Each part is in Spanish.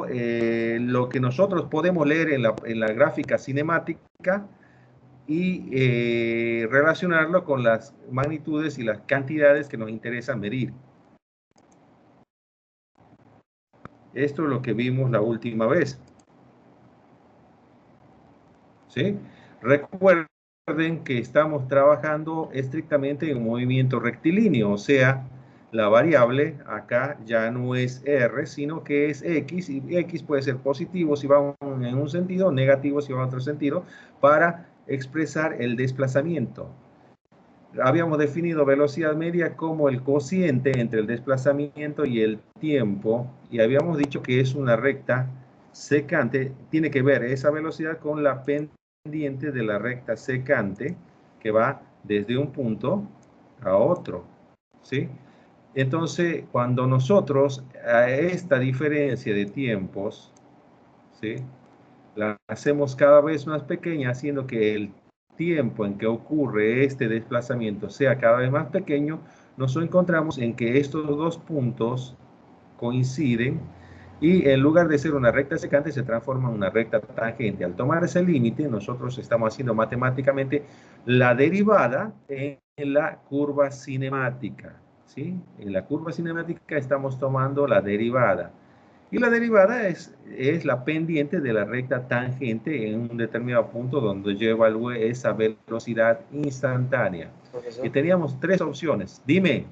lo que nosotros podemos leer en la gráfica cinemática y relacionarlo con las magnitudes y las cantidades que nos interesa medir. Esto es lo que vimos la última vez. ¿Sí? Recuerden que estamos trabajando estrictamente en un movimiento rectilíneo, o sea, la variable acá ya no es R, sino que es X, y X puede ser positivo si va en un sentido, negativo si va en otro sentido, para expresar el desplazamiento. Habíamos definido velocidad media como el cociente entre el desplazamiento y el tiempo, y habíamos dicho que es una recta secante, tiene que ver esa velocidad con la pendiente de la recta secante, que va desde un punto a otro, ¿sí? Entonces, cuando nosotros a esta diferencia de tiempos, ¿sí?, la hacemos cada vez más pequeña, haciendo que el tiempo en que ocurre este desplazamiento sea cada vez más pequeño, nos encontramos en que estos dos puntos coinciden y en lugar de ser una recta secante se transforma en una recta tangente. Al tomar ese límite, nosotros estamos haciendo matemáticamente la derivada en la curva cinemática, ¿sí? En la curva cinemática estamos tomando la derivada. Y la derivada es la pendiente de la recta tangente en un determinado punto donde yo evalúe esa velocidad instantánea. Profesor, Y teníamos tres opciones. Dime.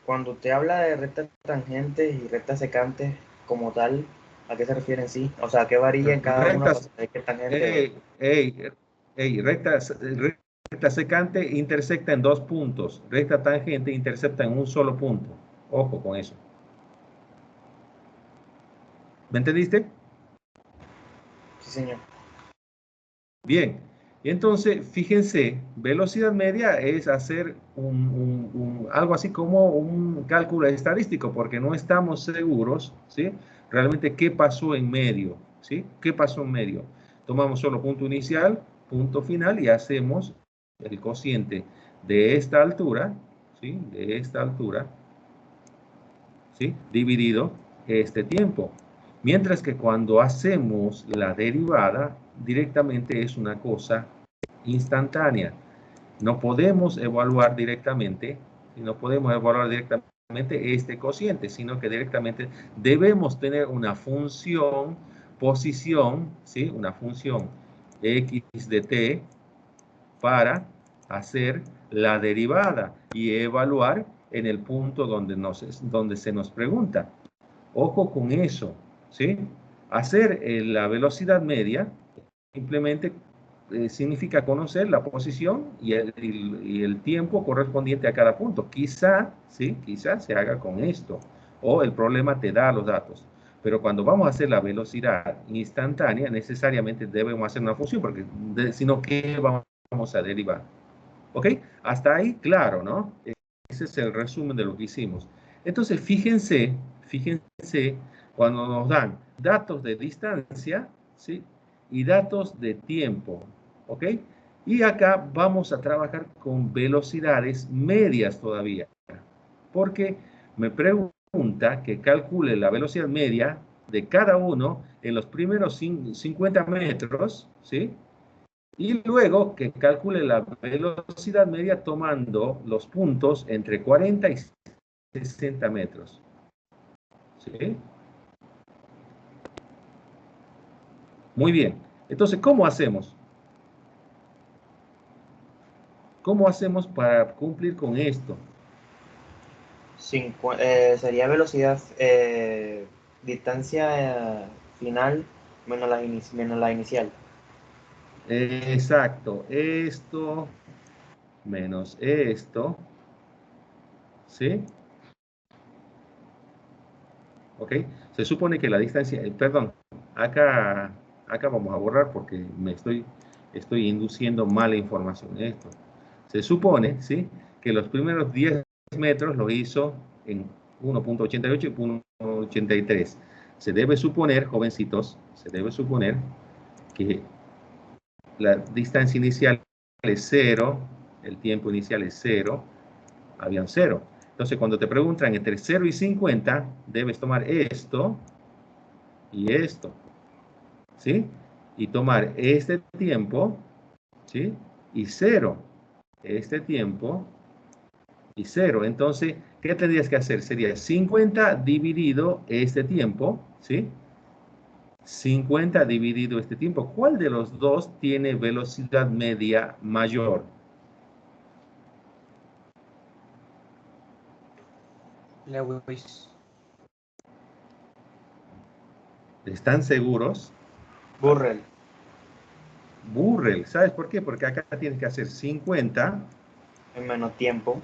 cuando usted habla de rectas tangentes y rectas secantes como tal, ¿a qué se refiere en sí? O sea, ¿qué varía en cada una para Rectas, saber qué tangente es? recta secante intersecta en dos puntos. Recta tangente intersecta en un solo punto. Ojo con eso. ¿Me entendiste? Sí, señor. Bien, entonces fíjense, velocidad media es hacer algo así como un cálculo estadístico, porque no estamos seguros, ¿sí?, realmente qué pasó en medio, ¿sí? ¿Qué pasó en medio? Tomamos solo punto inicial, punto final y hacemos el cociente de esta altura, ¿sí?, de esta altura, ¿sí?, dividido este tiempo. Mientras que cuando hacemos la derivada, directamente es una cosa instantánea. No podemos evaluar directamente, este cociente, sino que directamente debemos tener una función, posición, ¿sí?, una función x de t para hacer la derivada y evaluar en el punto donde se nos pregunta. Ojo con eso, ¿sí? Hacer la velocidad media simplemente significa conocer la posición y el tiempo correspondiente a cada punto. Quizá, ¿sí?, quizá se haga con esto, o el problema te da los datos. Pero cuando vamos a hacer la velocidad instantánea, necesariamente debemos hacer una función, porque sino que vamos a derivar. ¿Ok? Hasta ahí, claro, ¿no? Ese es el resumen de lo que hicimos. Entonces, fíjense, cuando nos dan datos de distancia, ¿sí?, y datos de tiempo, ¿ok? Y acá vamos a trabajar con velocidades medias todavía, porque me pregunta que calcule la velocidad media de cada uno en los primeros 50 metros, ¿sí?, y luego que calcule la velocidad media tomando los puntos entre 40 y 60 metros. ¿Sí? Muy bien. Entonces, ¿cómo hacemos? ¿Cómo hacemos para cumplir con esto? Sería velocidad, distancia final menos la inicial. Exacto. Esto menos esto. ¿Sí? ¿Ok? Se supone que la distancia, perdón, acá vamos a borrar porque estoy induciendo mala información en esto. Se supone, ¿sí?, que los primeros 10 metros lo hizo en 1.88 y 1.83. Se debe suponer, jovencitos, se debe suponer que la distancia inicial es 0, el tiempo inicial es 0, habían 0. Entonces, cuando te preguntan entre 0 y 50, debes tomar esto y esto, ¿sí? Y tomar este tiempo, ¿sí? Y 0, este tiempo y 0. Entonces, ¿qué tendrías que hacer? Sería 50 dividido este tiempo, ¿sí? 50 dividido este tiempo. ¿Cuál de los dos tiene velocidad media mayor? Lewis. ¿Están seguros? Burrell. Burrell. ¿Sabes por qué? Porque acá tienes que hacer 50. En menos tiempo.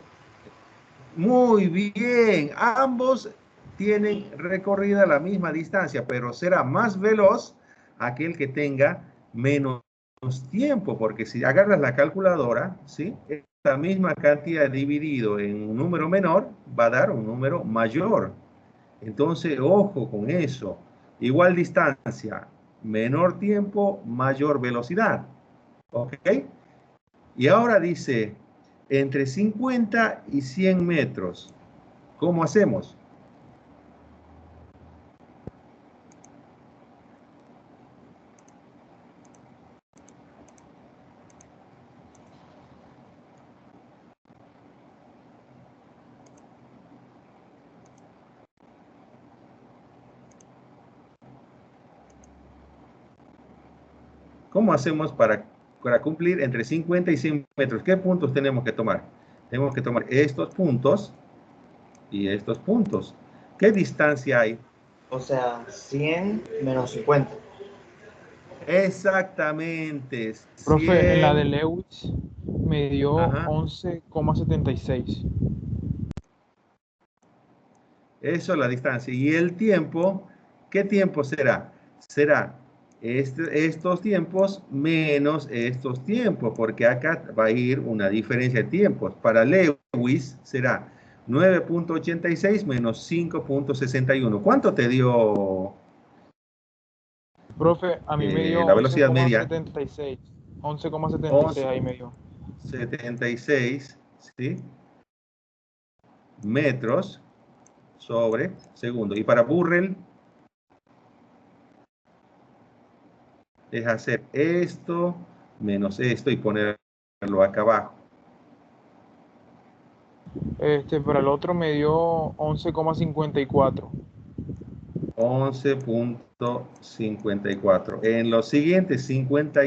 Muy bien. Ambos tienen recorrida la misma distancia, pero será más veloz aquel que tenga menos tiempo, porque si agarras la calculadora, ¿sí? Esta misma cantidad dividido en un número menor va a dar un número mayor. Entonces, ojo con eso. Igual distancia, menor tiempo, mayor velocidad. ¿Ok? Y ahora dice, entre 50 y 100 metros. ¿Cómo hacemos? ¿Cómo hacemos para cumplir entre 50 y 100 metros? ¿Qué puntos tenemos que tomar? Tenemos que tomar estos puntos y estos puntos. ¿Qué distancia hay? O sea, 100 menos 50. Exactamente, Profe, en la de 100. Lewis me dio Ajá. 11,76. Eso es la distancia. Y el tiempo, ¿qué tiempo será? Será estos tiempos menos estos tiempos, porque acá va a ir una diferencia de tiempos. Para Lewis será 9.86 menos 5.61. ¿Cuánto te dio Profe, a mí me dio la velocidad media? 11,76. 11,76 ahí me dio. 11.76, ¿sí? Metros sobre segundo. Y para Burrell es hacer esto menos esto y ponerlo acá abajo. Para el otro me dio 11,54. 11.54. En los siguientes 50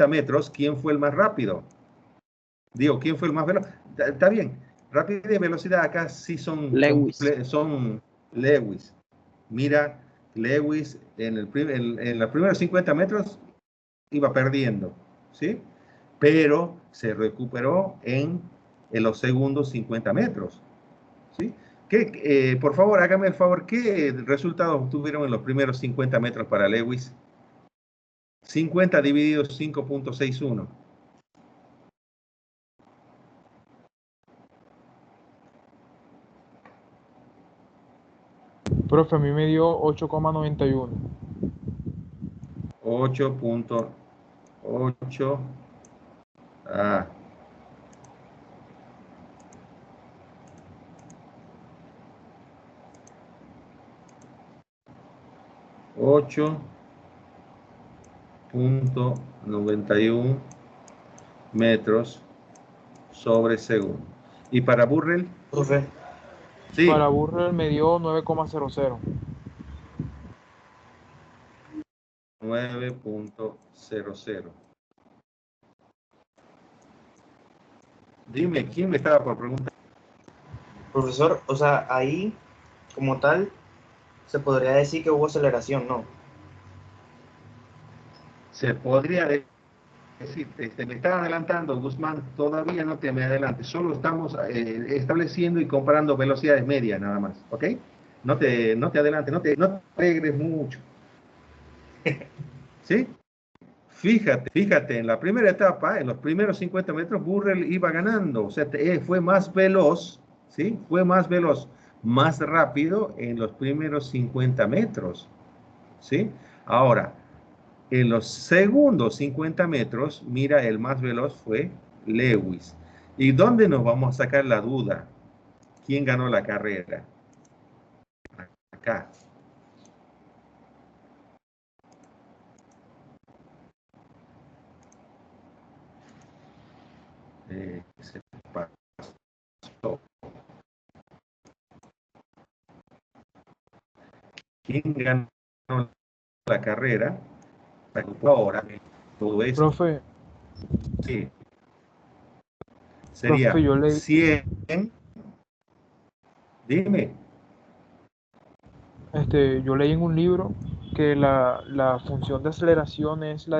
metros, ¿quién fue el más rápido? Digo, ¿quién fue el más veloz? Está bien. Rapidez y velocidad acá sí son Lewis. Mira, Lewis en los primeros 50 metros iba perdiendo, ¿sí? Pero se recuperó en los segundos 50 metros, ¿sí? Por favor, hágame el favor, ¿qué resultados obtuvieron en los primeros 50 metros para Lewis? 50 dividido 5.61. Profe, a mí me dio 8,91. 8.8. Ah, 8.91 metros sobre segundo. ¿Y para Burrell? Profe, Sí, Para Burrell me dio 9,00. 9.00. Dime, ¿quién me estaba por preguntar? profesor, o sea, ahí, como tal, se podría decir que hubo aceleración, ¿no? Se podría decir, me está adelantando, Guzmán, todavía no te me adelantes, solo estamos estableciendo y comparando velocidades medias nada más, ¿ok? No te adelantes, no te alegres mucho, ¿sí? Fíjate, en la primera etapa, en los primeros 50 metros, Burrell iba ganando, o sea, fue más veloz, ¿sí? Fue más veloz, más rápido en los primeros 50 metros, ¿sí? Ahora, en los segundos 50 metros, mira, el más veloz fue Lewis. ¿Y dónde nos vamos a sacar la duda? ¿Quién ganó la carrera? Acá. Se pasó. ¿Quién ganó la carrera? Ahora, todo esto. Profe, Sí. Sería profe, 100. Dime. yo leí en un libro que la función de aceleración es la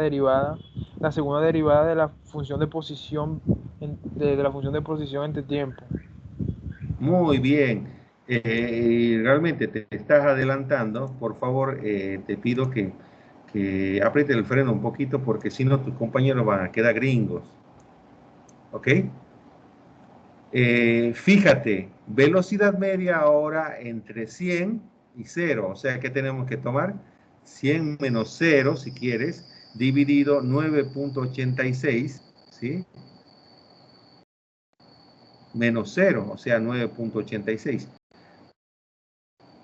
segunda derivada de la función de posición, de la función de posición entre tiempo. Muy bien. Realmente te estás adelantando. Por favor, te pido que apriete el freno un poquito porque si no tus compañeros van a quedar gringos. ¿Ok? Fíjate, velocidad media ahora entre 100 y 0. O sea que tenemos que tomar 100 menos 0, si quieres, dividido 9.86, ¿sí? Menos 0, o sea, 9.86.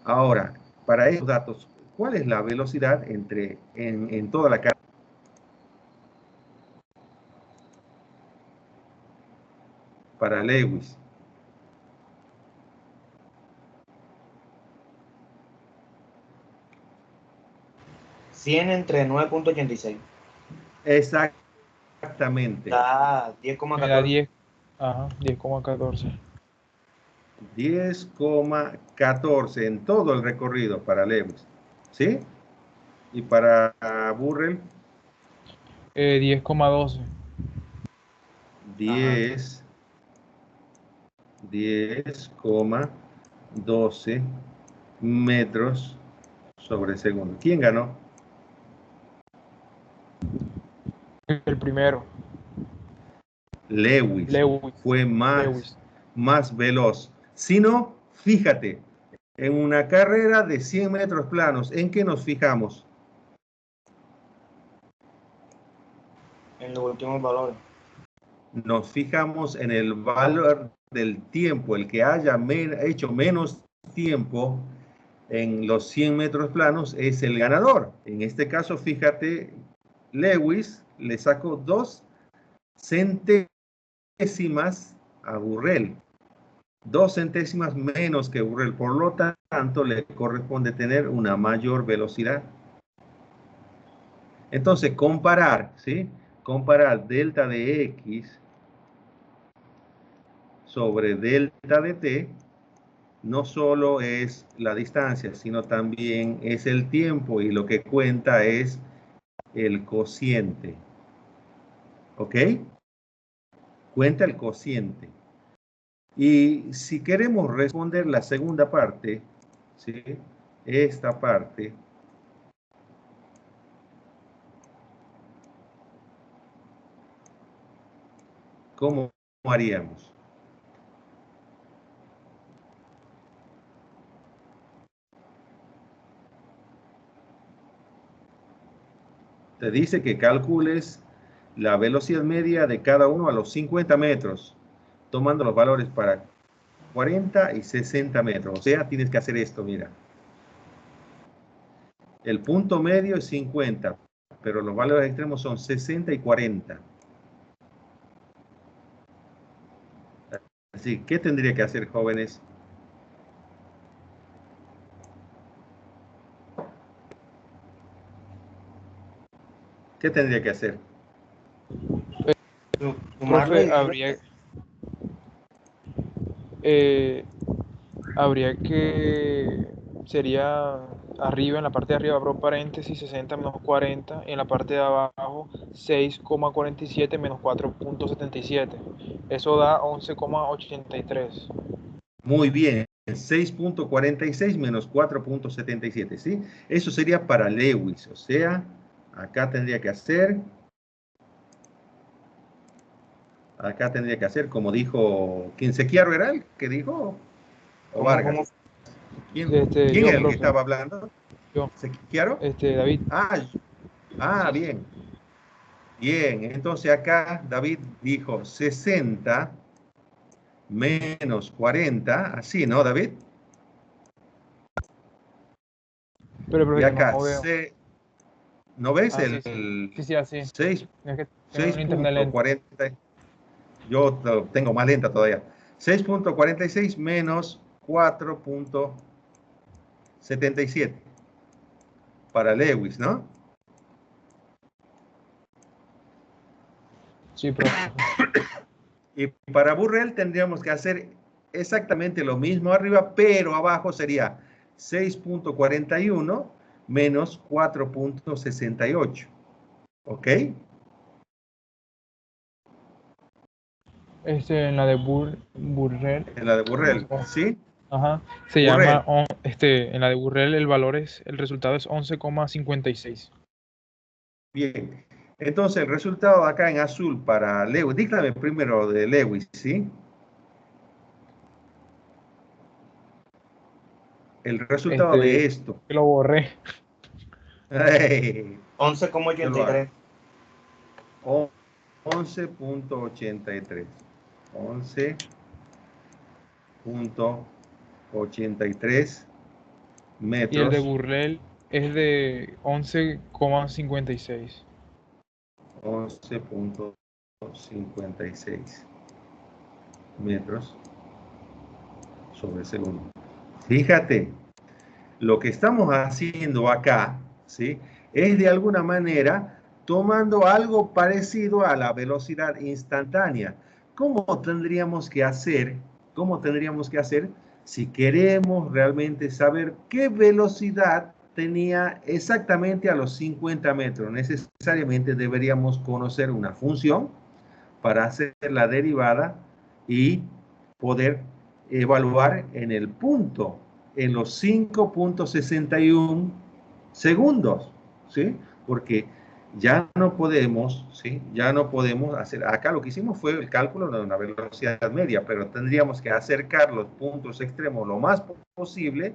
Ahora, para estos datos, ¿cuál es la velocidad en toda la carga? Para Lewis. Cien entre 9.86. Exactamente. Da Me da 10,14. 10, ajá, 10,14. 10,14 en todo el recorrido para Lewis. ¿Sí? Y para Burrell, 10,12. Ajá. 10,12 metros sobre segundo. ¿Quién ganó? El primero, Lewis. Lewis. Fue Lewis. más veloz. Si no, fíjate, en una carrera de 100 metros planos, ¿en qué nos fijamos? En los últimos valores. Nos fijamos en el valor del tiempo, el que haya hecho menos tiempo en los 100 metros planos es el ganador. En este caso, fíjate, Lewis le sacó 2 centésimas a Burrell. 2 centésimas menos que Burrell. Por lo tanto, le corresponde tener una mayor velocidad. Entonces, comparar, ¿sí? Comparar delta de X sobre delta de T no solo es la distancia, sino también es el tiempo y lo que cuenta es el cociente. ¿Ok? Cuenta el cociente. Y si queremos responder la segunda parte, ¿sí? Esta parte, ¿cómo haríamos? Te dice que calcules la velocidad media de cada uno a los 50 metros, tomando los valores para 40 y 60 metros. O sea, tienes que hacer esto, mira. El punto medio es 50, pero los valores extremos son 60 y 40. Así, ¿qué tendría que hacer, jóvenes? ¿Qué tendría que hacer? Sumarlo y Profe, dividirlo. eh, habría que, sería arriba, en la parte de arriba abro paréntesis, 60 menos 40, en la parte de abajo 6,47 menos 4,77. Eso da 11,83. Muy bien, 6.46 menos 4.77, ¿sí? Eso sería para Lewis, o sea, acá tendría que hacer, como dijo, ¿quién Sequiaro era el que dijo? O ¿Cómo? Vargas. ¿Quién Yo, era el que profe, estaba hablando? yo, ¿Sequiaro? David. Sí. Bien. Bien, entonces acá David dijo 60 menos 40, así, ¿no, David? Pero Y profe, acá, no veo. ¿no ves Ah, sí, el sí. Sí, sí, así. 6, Es que tengo un internet lento. 6.40? Yo lo tengo más lenta todavía. 6.46 menos 4.77 para Lewis, ¿no? Sí, profe. Y para Burrell tendríamos que hacer exactamente lo mismo arriba, pero abajo sería 6.41 menos 4.68. ¿Ok? En la de Burrell, En la de Burrell, ¿sí? ajá, se llama, Burrell. en la de Burrell el resultado es 11,56. Bien. Entonces, el resultado acá en azul para Lewis. Dígame primero de Lewis, ¿sí? El resultado de esto. Lo borré. Hey, yo lo hago. 11,83. 11.83. 11.83 Y el de metros. Burrell es de 11,56. 11.56 metros sobre segundo. Fíjate, lo que estamos haciendo acá, ¿sí? Es de alguna manera tomando algo parecido a la velocidad instantánea. ¿Cómo tendríamos que hacer? ¿Cómo tendríamos que hacer si queremos realmente saber qué velocidad tenía exactamente a los 50 metros? Necesariamente deberíamos conocer una función para hacer la derivada y poder evaluar en el punto, en los 5.61 segundos, ¿sí? Porque ya no podemos, ¿sí? Ya no podemos hacer, acá lo que hicimos fue el cálculo de una velocidad media, pero tendríamos que acercar los puntos extremos lo más posible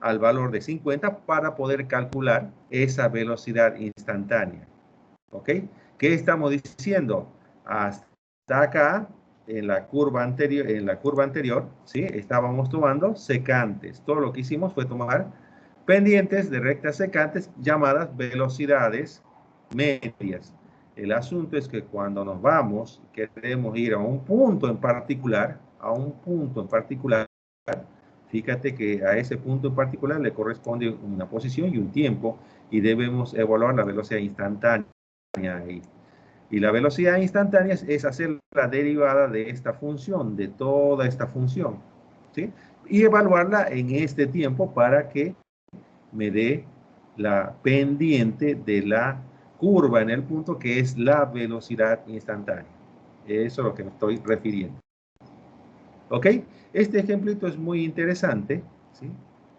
al valor de 50 para poder calcular esa velocidad instantánea, ¿ok? ¿Qué estamos diciendo? Hasta acá, en la curva anterior, ¿sí? Estábamos tomando secantes. Todo lo que hicimos fue tomar pendientes de rectas secantes llamadas velocidades medias. El asunto es que cuando nos vamos, queremos ir a un punto en particular, fíjate que a ese punto en particular le corresponde una posición y un tiempo y debemos evaluar la velocidad instantánea ahí. Y la velocidad instantánea es hacer la derivada de esta función, de toda esta función, ¿sí? Y evaluarla en este tiempo para que me dé la pendiente de la curva en el punto que es la velocidad instantánea. Eso es a lo que me estoy refiriendo. ¿Ok? Este ejemplito es muy interesante, ¿sí?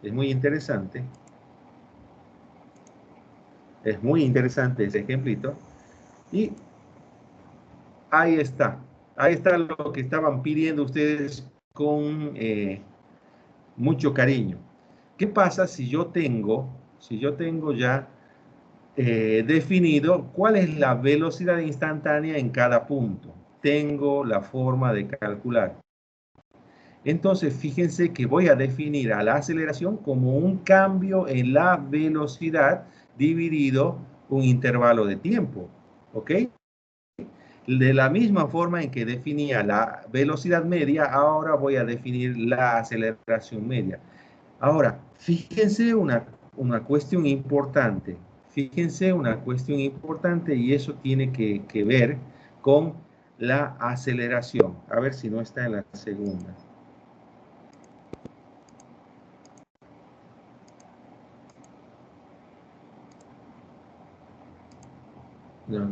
Es muy interesante. Es muy interesante ese ejemplito. Y ahí está. Ahí está lo que estaban pidiendo ustedes con mucho cariño. ¿Qué pasa si yo tengo ya definido cuál es la velocidad instantánea en cada punto? Tengo la forma de calcular. Entonces, fíjense que voy a definir a la aceleración como un cambio en la velocidad dividido un intervalo de tiempo. ¿Ok? De la misma forma en que definía la velocidad media, ahora voy a definir la aceleración media. Ahora, fíjense una cuestión importante. Fíjense una cuestión importante y eso tiene que ver con la aceleración. A ver si no está en la segunda. No,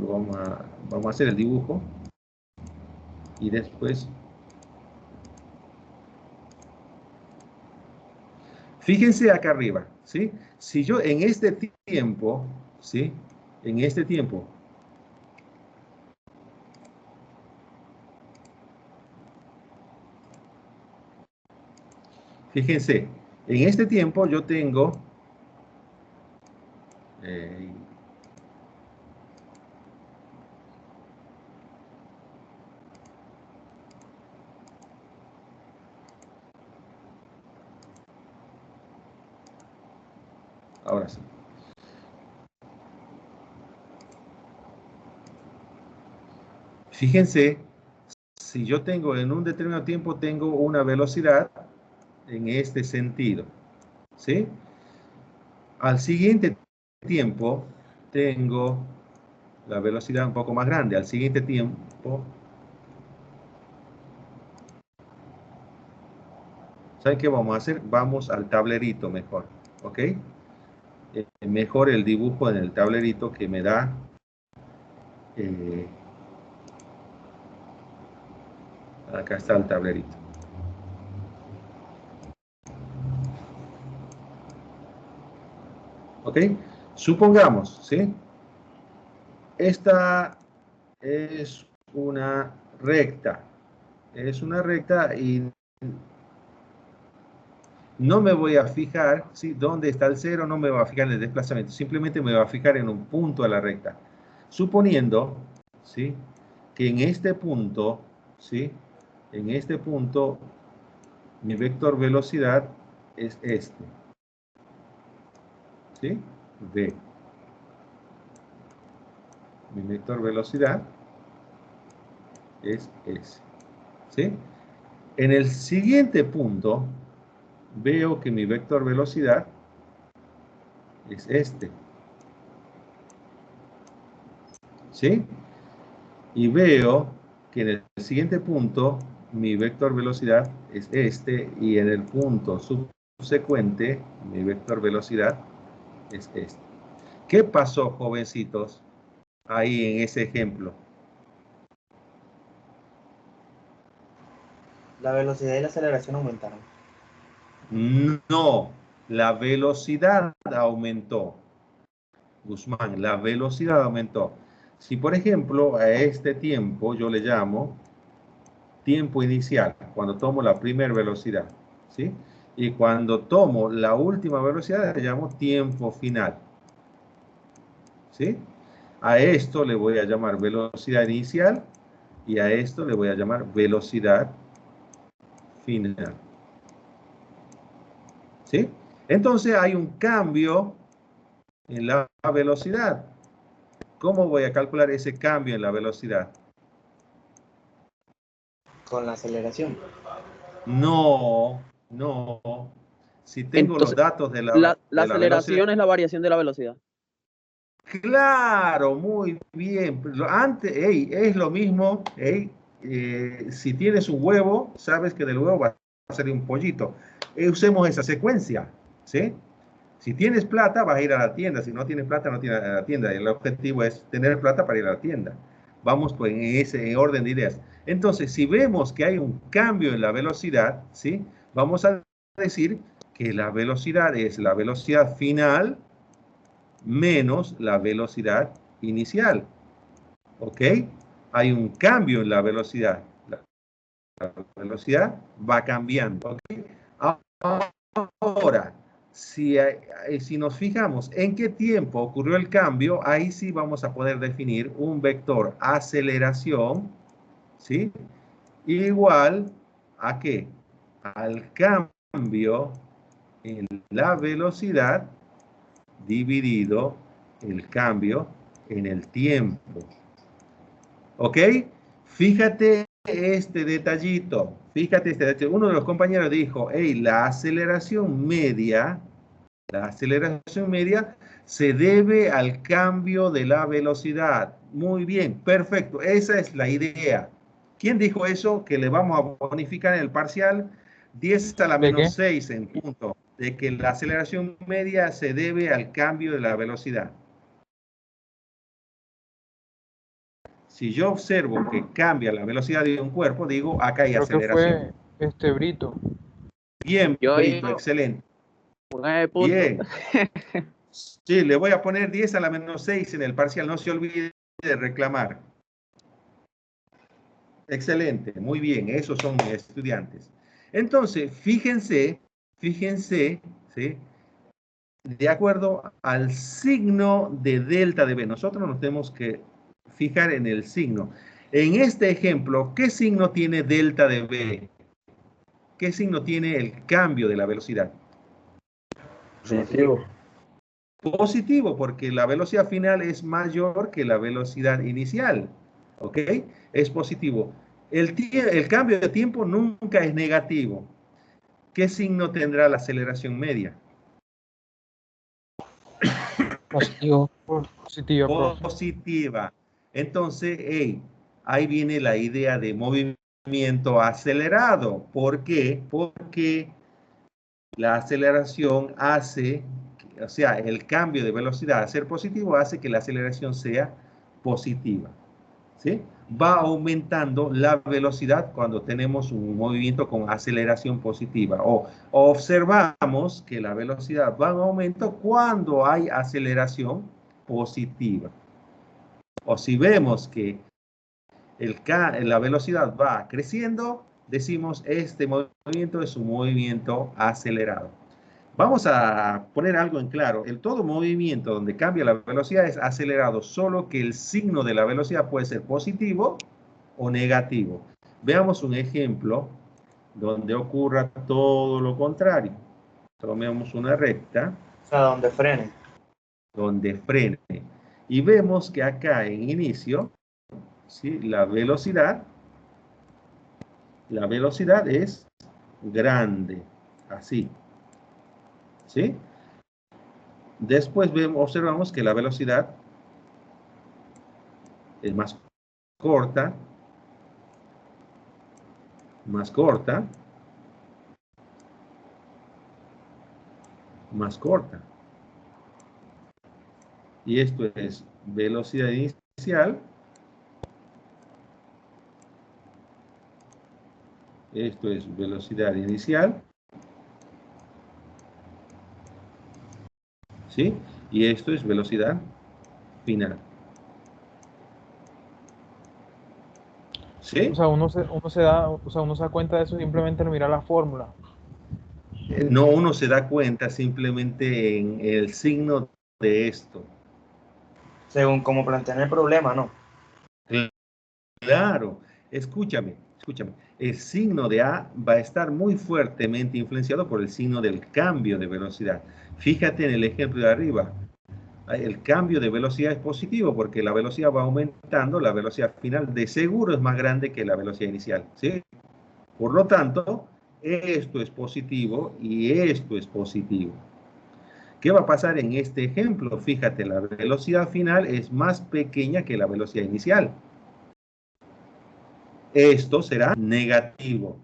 vamos a hacer el dibujo y después. Fíjense acá arriba, ¿sí? Si yo en este tiempo, ¿sí? En este tiempo, fíjense, en este tiempo yo tengo, eh, ahora sí. Fíjense, si yo tengo en un determinado tiempo, tengo una velocidad en este sentido, ¿sí? Al siguiente tiempo, tengo la velocidad un poco más grande. Al siguiente tiempo, ¿saben qué vamos a hacer? Vamos al tablerito mejor, ¿ok? Mejor el dibujo en el tablerito que me da acá está el tablerito. ¿Ok? Supongamos, ¿sí? Esta es una recta. Es una recta y no me voy a fijar, ¿sí? ¿Dónde está el cero? No me voy a fijar en el desplazamiento. Simplemente me voy a fijar en un punto de la recta. Suponiendo, ¿sí? Que en este punto, ¿sí? En este punto, mi vector velocidad es este. ¿Sí? V. Mi vector velocidad es ese. ¿Sí? En el siguiente punto, veo que mi vector velocidad es este. ¿Sí? Y veo que en el siguiente punto, mi vector velocidad es este, y en el punto subsecuente, mi vector velocidad es este. ¿Qué pasó, jovencitos, ahí en ese ejemplo? La velocidad y la aceleración aumentaron. No, la velocidad aumentó. Guzmán, la velocidad aumentó. Si, por ejemplo, a este tiempo yo le llamo tiempo inicial, cuando tomo la primera velocidad, ¿sí? Y cuando tomo la última velocidad le llamo tiempo final, ¿sí? A esto le voy a llamar velocidad inicial y a esto le voy a llamar velocidad final, ¿sí? Entonces hay un cambio en la velocidad. ¿Cómo voy a calcular ese cambio en la velocidad? Con la aceleración. No, no. Si tengo los Entonces, datos de la de la velocidad. aceleración es la variación de la velocidad. Claro, muy bien. Antes, hey, es lo mismo. Hey, si tienes un huevo, sabes que del huevo va a salir un pollito. Usemos esa secuencia, ¿sí? Si tienes plata, vas a ir a la tienda. Si no tienes plata, no tienes a la tienda. El objetivo es tener plata para ir a la tienda. Vamos pues en ese orden de ideas. Entonces, si vemos que hay un cambio en la velocidad, ¿sí? Vamos a decir que la velocidad es la velocidad final menos la velocidad inicial. ¿Ok? Hay un cambio en la velocidad. La velocidad va cambiando. ¿Okay? Ahora, si nos fijamos en qué tiempo ocurrió el cambio, ahí sí vamos a poder definir un vector aceleración, ¿sí? Igual a qué? Al cambio en la velocidad dividido el cambio en el tiempo. ¿Ok? Fíjate este detallito. Fíjate este detallito. Uno de los compañeros dijo, hey, la aceleración media se debe al cambio de la velocidad. Muy bien, perfecto. Esa es la idea. ¿Quién dijo eso? Que le vamos a bonificar en el parcial 10 a la ¿De qué? menos 6 en punto. De que la aceleración media se debe al cambio de la velocidad. Si yo observo que cambia la velocidad de un cuerpo, digo, acá hay Creo que aceleración. fue Brito. Bien, Yo Brito, digo, excelente. póngame punto. Bien. Sí, le voy a poner 10 a la menos 6 en el parcial. No se olvide de reclamar. Excelente, muy bien, esos son estudiantes. Entonces, fíjense, ¿sí? De acuerdo al signo de delta de B. Nosotros nos tenemos que fijar en el signo. En este ejemplo, ¿qué signo tiene delta de B? ¿Qué signo tiene el cambio de la velocidad? Positivo. Positivo, porque la velocidad final es mayor que la velocidad inicial. ¿Ok? Es positivo. El cambio de tiempo nunca es negativo. ¿Qué signo tendrá la aceleración media? Positivo. Positiva, profe. Positiva. Entonces, hey, ahí viene la idea de movimiento acelerado. ¿Por qué? Porque la aceleración hace, o sea, el cambio de velocidad a ser positivo hace que la aceleración sea positiva. ¿Sí? Va aumentando la velocidad cuando tenemos un movimiento con aceleración positiva. O observamos que la velocidad va en aumento cuando hay aceleración positiva. O si vemos que la velocidad va creciendo, decimos este movimiento es un movimiento acelerado. Vamos a poner algo en claro. Todo movimiento donde cambia la velocidad es acelerado, solo que el signo de la velocidad puede ser positivo o negativo. Veamos un ejemplo donde ocurra todo lo contrario. Tomemos una recta. O sea, donde frene. Donde frene. Y vemos que acá en inicio, ¿sí? La velocidad es grande, así. ¿Sí? Después observamos que la velocidad es más corta, más corta, más corta. Y esto es velocidad inicial. Esto es velocidad inicial. ¿Sí? Y esto es velocidad final. ¿Sí? O sea, uno se da cuenta de eso simplemente al mirar la fórmula. No, uno se da cuenta simplemente en el signo de esto. Según como plantean el problema, ¿no? Claro, escúchame. El signo de A va a estar muy fuertemente influenciado por el signo del cambio de velocidad. Fíjate en el ejemplo de arriba. El cambio de velocidad es positivo porque la velocidad va aumentando, la velocidad final de seguro es más grande que la velocidad inicial, ¿sí? Por lo tanto, esto es positivo y esto es positivo. ¿Qué va a pasar en este ejemplo? Fíjate, la velocidad final es más pequeña que la velocidad inicial. Esto será negativo.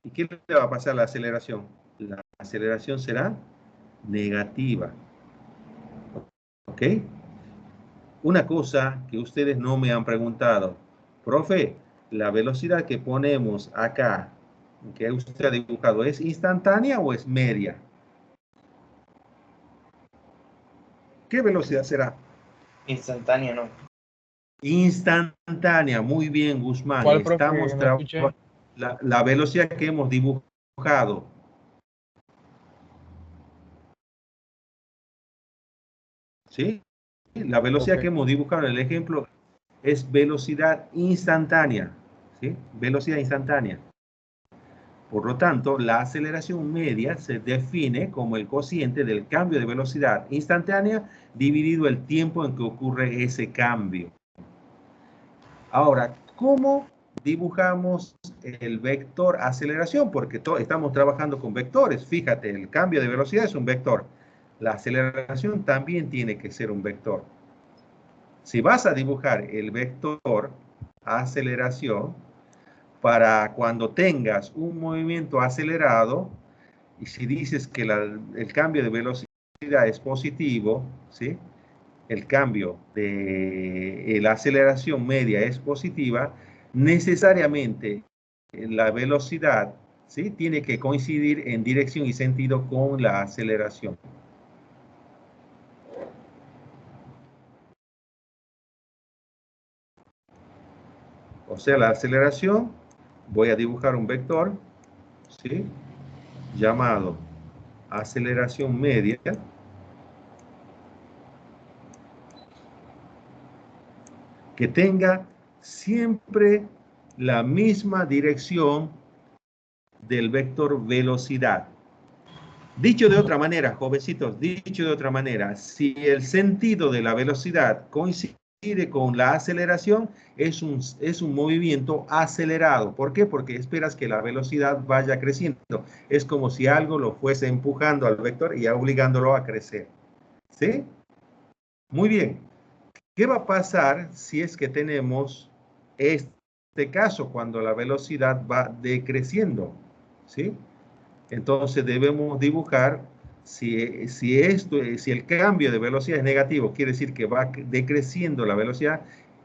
¿Y qué le va a pasar a la aceleración? La aceleración será negativa. ¿Ok? Una cosa que ustedes no me han preguntado. Profe, la velocidad que ponemos acá, que usted ha dibujado, ¿es instantánea o es media? ¿Qué velocidad será? Instantánea, ¿no? Instantánea. Muy bien, Guzmán. ¿Cuál, profe? Estamos Que no escuché. la velocidad que hemos dibujado. ¿Sí? La velocidad Ok. que hemos dibujado en el ejemplo es velocidad instantánea. ¿Sí? Velocidad instantánea. Por lo tanto, la aceleración media se define como el cociente del cambio de velocidad instantánea dividido el tiempo en que ocurre ese cambio. Ahora, ¿cómo dibujamos el vector aceleración? Porque estamos trabajando con vectores. Fíjate, el cambio de velocidad es un vector. La aceleración también tiene que ser un vector. Si vas a dibujar el vector aceleración, para cuando tengas un movimiento acelerado, y si dices que el cambio de velocidad es positivo, ¿sí? El cambio de la aceleración media es positiva, necesariamente la velocidad, ¿sí? Tiene que coincidir en dirección y sentido con la aceleración. O sea, la aceleración, voy a dibujar un vector, ¿sí? Llamado aceleración media, que tenga siempre la misma dirección del vector velocidad. Dicho de otra manera, jovencitos, dicho de otra manera, si el sentido de la velocidad coincide con la aceleración es un movimiento acelerado. ¿Por qué? Porque esperas que la velocidad vaya creciendo. Es como si algo lo fuese empujando al vector y obligándolo a crecer. ¿Sí? Muy bien. ¿Qué va a pasar si es que tenemos este caso cuando la velocidad va decreciendo? ¿Sí? Entonces debemos dibujar si el cambio de velocidad es negativo, quiere decir que va decreciendo la velocidad,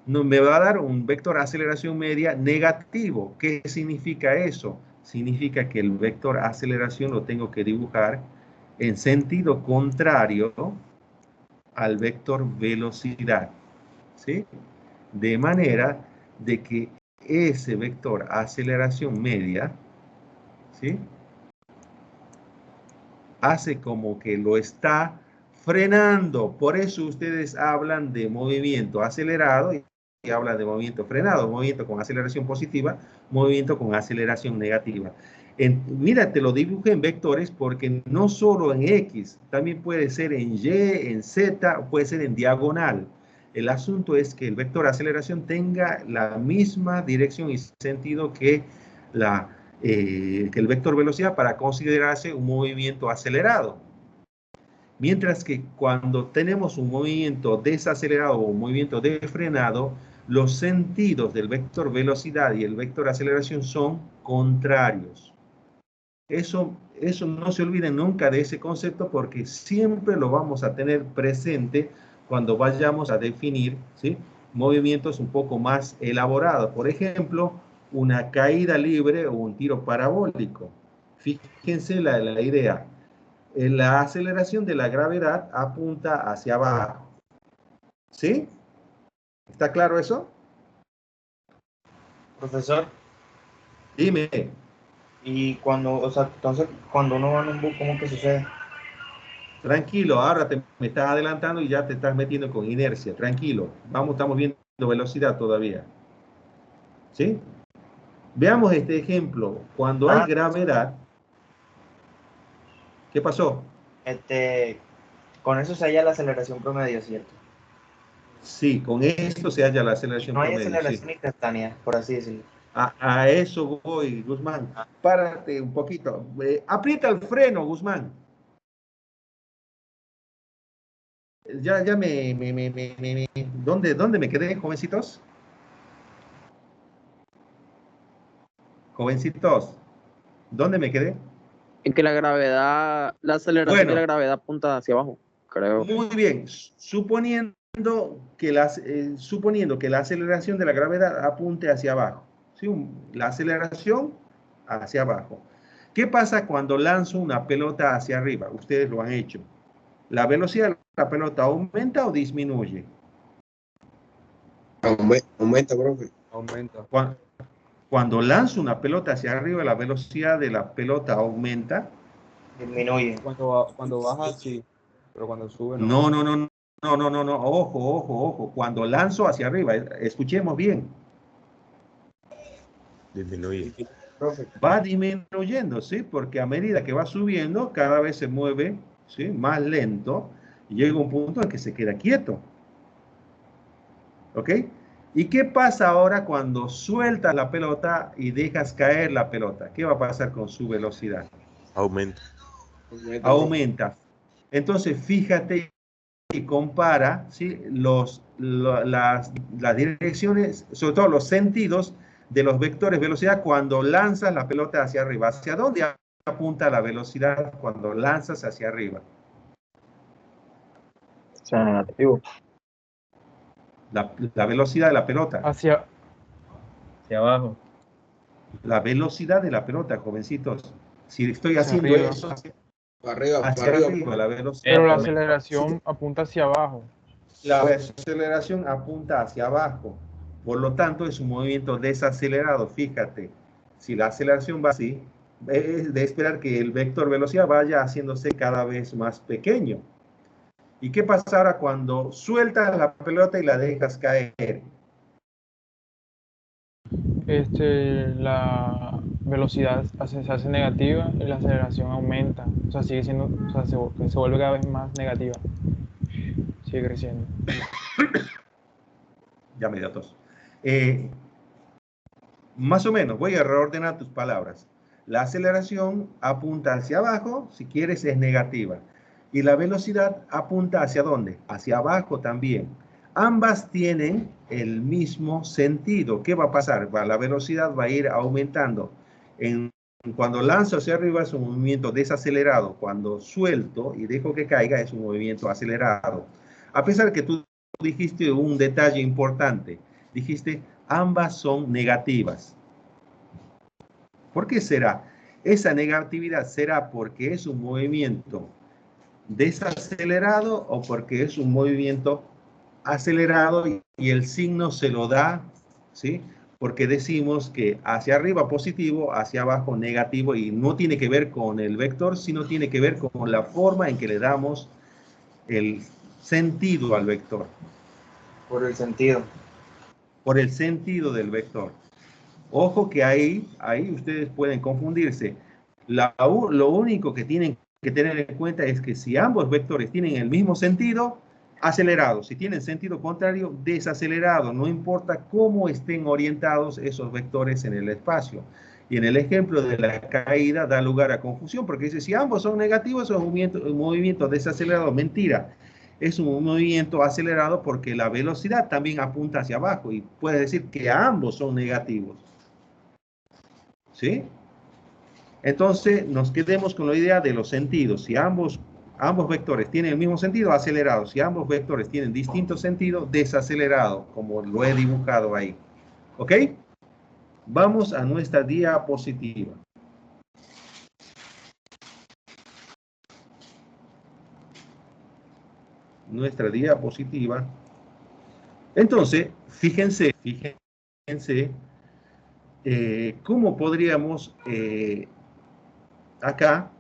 me va a dar un vector aceleración media negativo. ¿Qué significa eso? Significa que el vector aceleración lo tengo que dibujar en sentido contrario al vector velocidad, ¿sí? De manera de que ese vector aceleración media, ¿sí?, hace como que lo está frenando. Por eso ustedes hablan de movimiento acelerado y hablan de movimiento frenado, movimiento con aceleración positiva, movimiento con aceleración negativa. Mira, te lo dibujé en vectores porque no solo en X, también puede ser en Y, en Z, puede ser en diagonal. El asunto es que el vector aceleración tenga la misma dirección y sentido que el vector velocidad para considerarse un movimiento acelerado. Mientras que cuando tenemos un movimiento desacelerado o un movimiento de frenado, los sentidos del vector velocidad y el vector aceleración son contrarios. Eso no se olviden nunca de ese concepto porque siempre lo vamos a tener presente cuando vayamos a definir, ¿sí?, movimientos un poco más elaborados. Por ejemplo, una caída libre o un tiro parabólico. Fíjense la idea. La aceleración de la gravedad apunta hacia abajo. ¿Sí? ¿Está claro eso? Profesor, Dime. y entonces cuando uno va en un bus, ¿cómo que sucede? Tranquilo, ahora me estás adelantando y ya te estás metiendo con inercia. Tranquilo. Estamos viendo velocidad todavía. ¿Sí? Veamos este ejemplo. Cuando hay gravedad, ¿qué pasó? Con eso se halla la aceleración promedio, ¿cierto? Sí, con esto se halla la Y aceleración no hay promedio, sí. aceleración instantánea, por así decirlo. A eso voy, Guzmán. Párate un poquito. Aprieta el freno, Guzmán. Ya ¿Dónde me quedé, jovencitos? Jovencitos, ¿dónde me quedé? En que la aceleración de la Bueno, gravedad apunta hacia abajo, creo. muy bien. Suponiendo que la aceleración de la gravedad apunte hacia abajo. ¿Sí? La aceleración hacia abajo. ¿Qué pasa cuando lanzo una pelota hacia arriba? Ustedes lo han hecho. ¿La velocidad de la pelota aumenta o disminuye? Aumenta, profe. Aumenta. Cuando lanzo una pelota hacia arriba, la velocidad de la pelota aumenta. Disminuye. Cuando baja, sí, pero cuando sube, no. No. Ojo. Cuando lanzo hacia arriba, escuchemos bien. Disminuye. Profe, Va disminuyendo, ¿sí? Porque a medida que va subiendo, cada vez se mueve, ¿sí?, más lento y llega un punto en que se queda quieto. ¿Ok? ¿Y qué pasa ahora cuando sueltas la pelota y dejas caer la pelota? ¿Qué va a pasar con su velocidad? Aumenta. Aumenta. Entonces, fíjate y compara, ¿sí?, las direcciones, sobre todo los sentidos de los vectores velocidad cuando lanzas la pelota hacia arriba. ¿Hacia dónde apunta la velocidad cuando lanzas hacia arriba? o sea, negativo. La velocidad de la pelota. Hacia abajo. La velocidad de la pelota, jovencitos. Si estoy Hacia haciendo arriba. eso Para hacia arriba, la velocidad. Pero la aceleración apunta hacia abajo. La aceleración apunta hacia abajo. Por lo tanto, es un movimiento desacelerado. Fíjate, si la aceleración va así, es de esperar que el vector velocidad vaya haciéndose cada vez más pequeño. ¿Y qué pasa ahora cuando sueltas la pelota y la dejas caer? La velocidad se hace negativa y la aceleración aumenta. O sea, sigue siendo, o sea, se vuelve cada vez más negativa. Sigue creciendo. Ya me dio tos. Más o menos, voy a reordenar tus palabras. La aceleración apunta hacia abajo, si quieres es negativa. Y la velocidad apunta ¿hacia dónde? Hacia abajo también. Ambas tienen el mismo sentido. ¿Qué va a pasar? La velocidad va a ir aumentando. Cuando lanzo hacia arriba es un movimiento desacelerado. Cuando suelto y dejo que caiga es un movimiento acelerado. A pesar que tú dijiste un detalle importante. Dijiste, ambas son negativas. ¿Por qué será? Esa negatividad será porque es un movimiento desacelerado o porque es un movimiento acelerado y el signo se lo da, ¿sí? Porque decimos que hacia arriba positivo, hacia abajo negativo y no tiene que ver con el vector, sino tiene que ver con la forma en que le damos el sentido al vector. Por el sentido. Por el sentido del vector. Ojo que ahí ustedes pueden confundirse. Lo único que tienen que tener en cuenta es que si ambos vectores tienen el mismo sentido, acelerado. Si tienen sentido contrario, desacelerado. No importa cómo estén orientados esos vectores en el espacio. Y en el ejemplo de la caída da lugar a confusión, porque dice, si ambos son negativos, es un movimiento desacelerado. Mentira. Es un movimiento acelerado porque la velocidad también apunta hacia abajo y puede decir que ambos son negativos. ¿Sí? Entonces, nos quedemos con la idea de los sentidos. Si ambos vectores tienen el mismo sentido, acelerado. Si ambos vectores tienen distinto sentido, desacelerado, como lo he dibujado ahí. ¿Ok? Vamos a nuestra diapositiva. Nuestra diapositiva. Entonces, fíjense, cómo podríamos acá,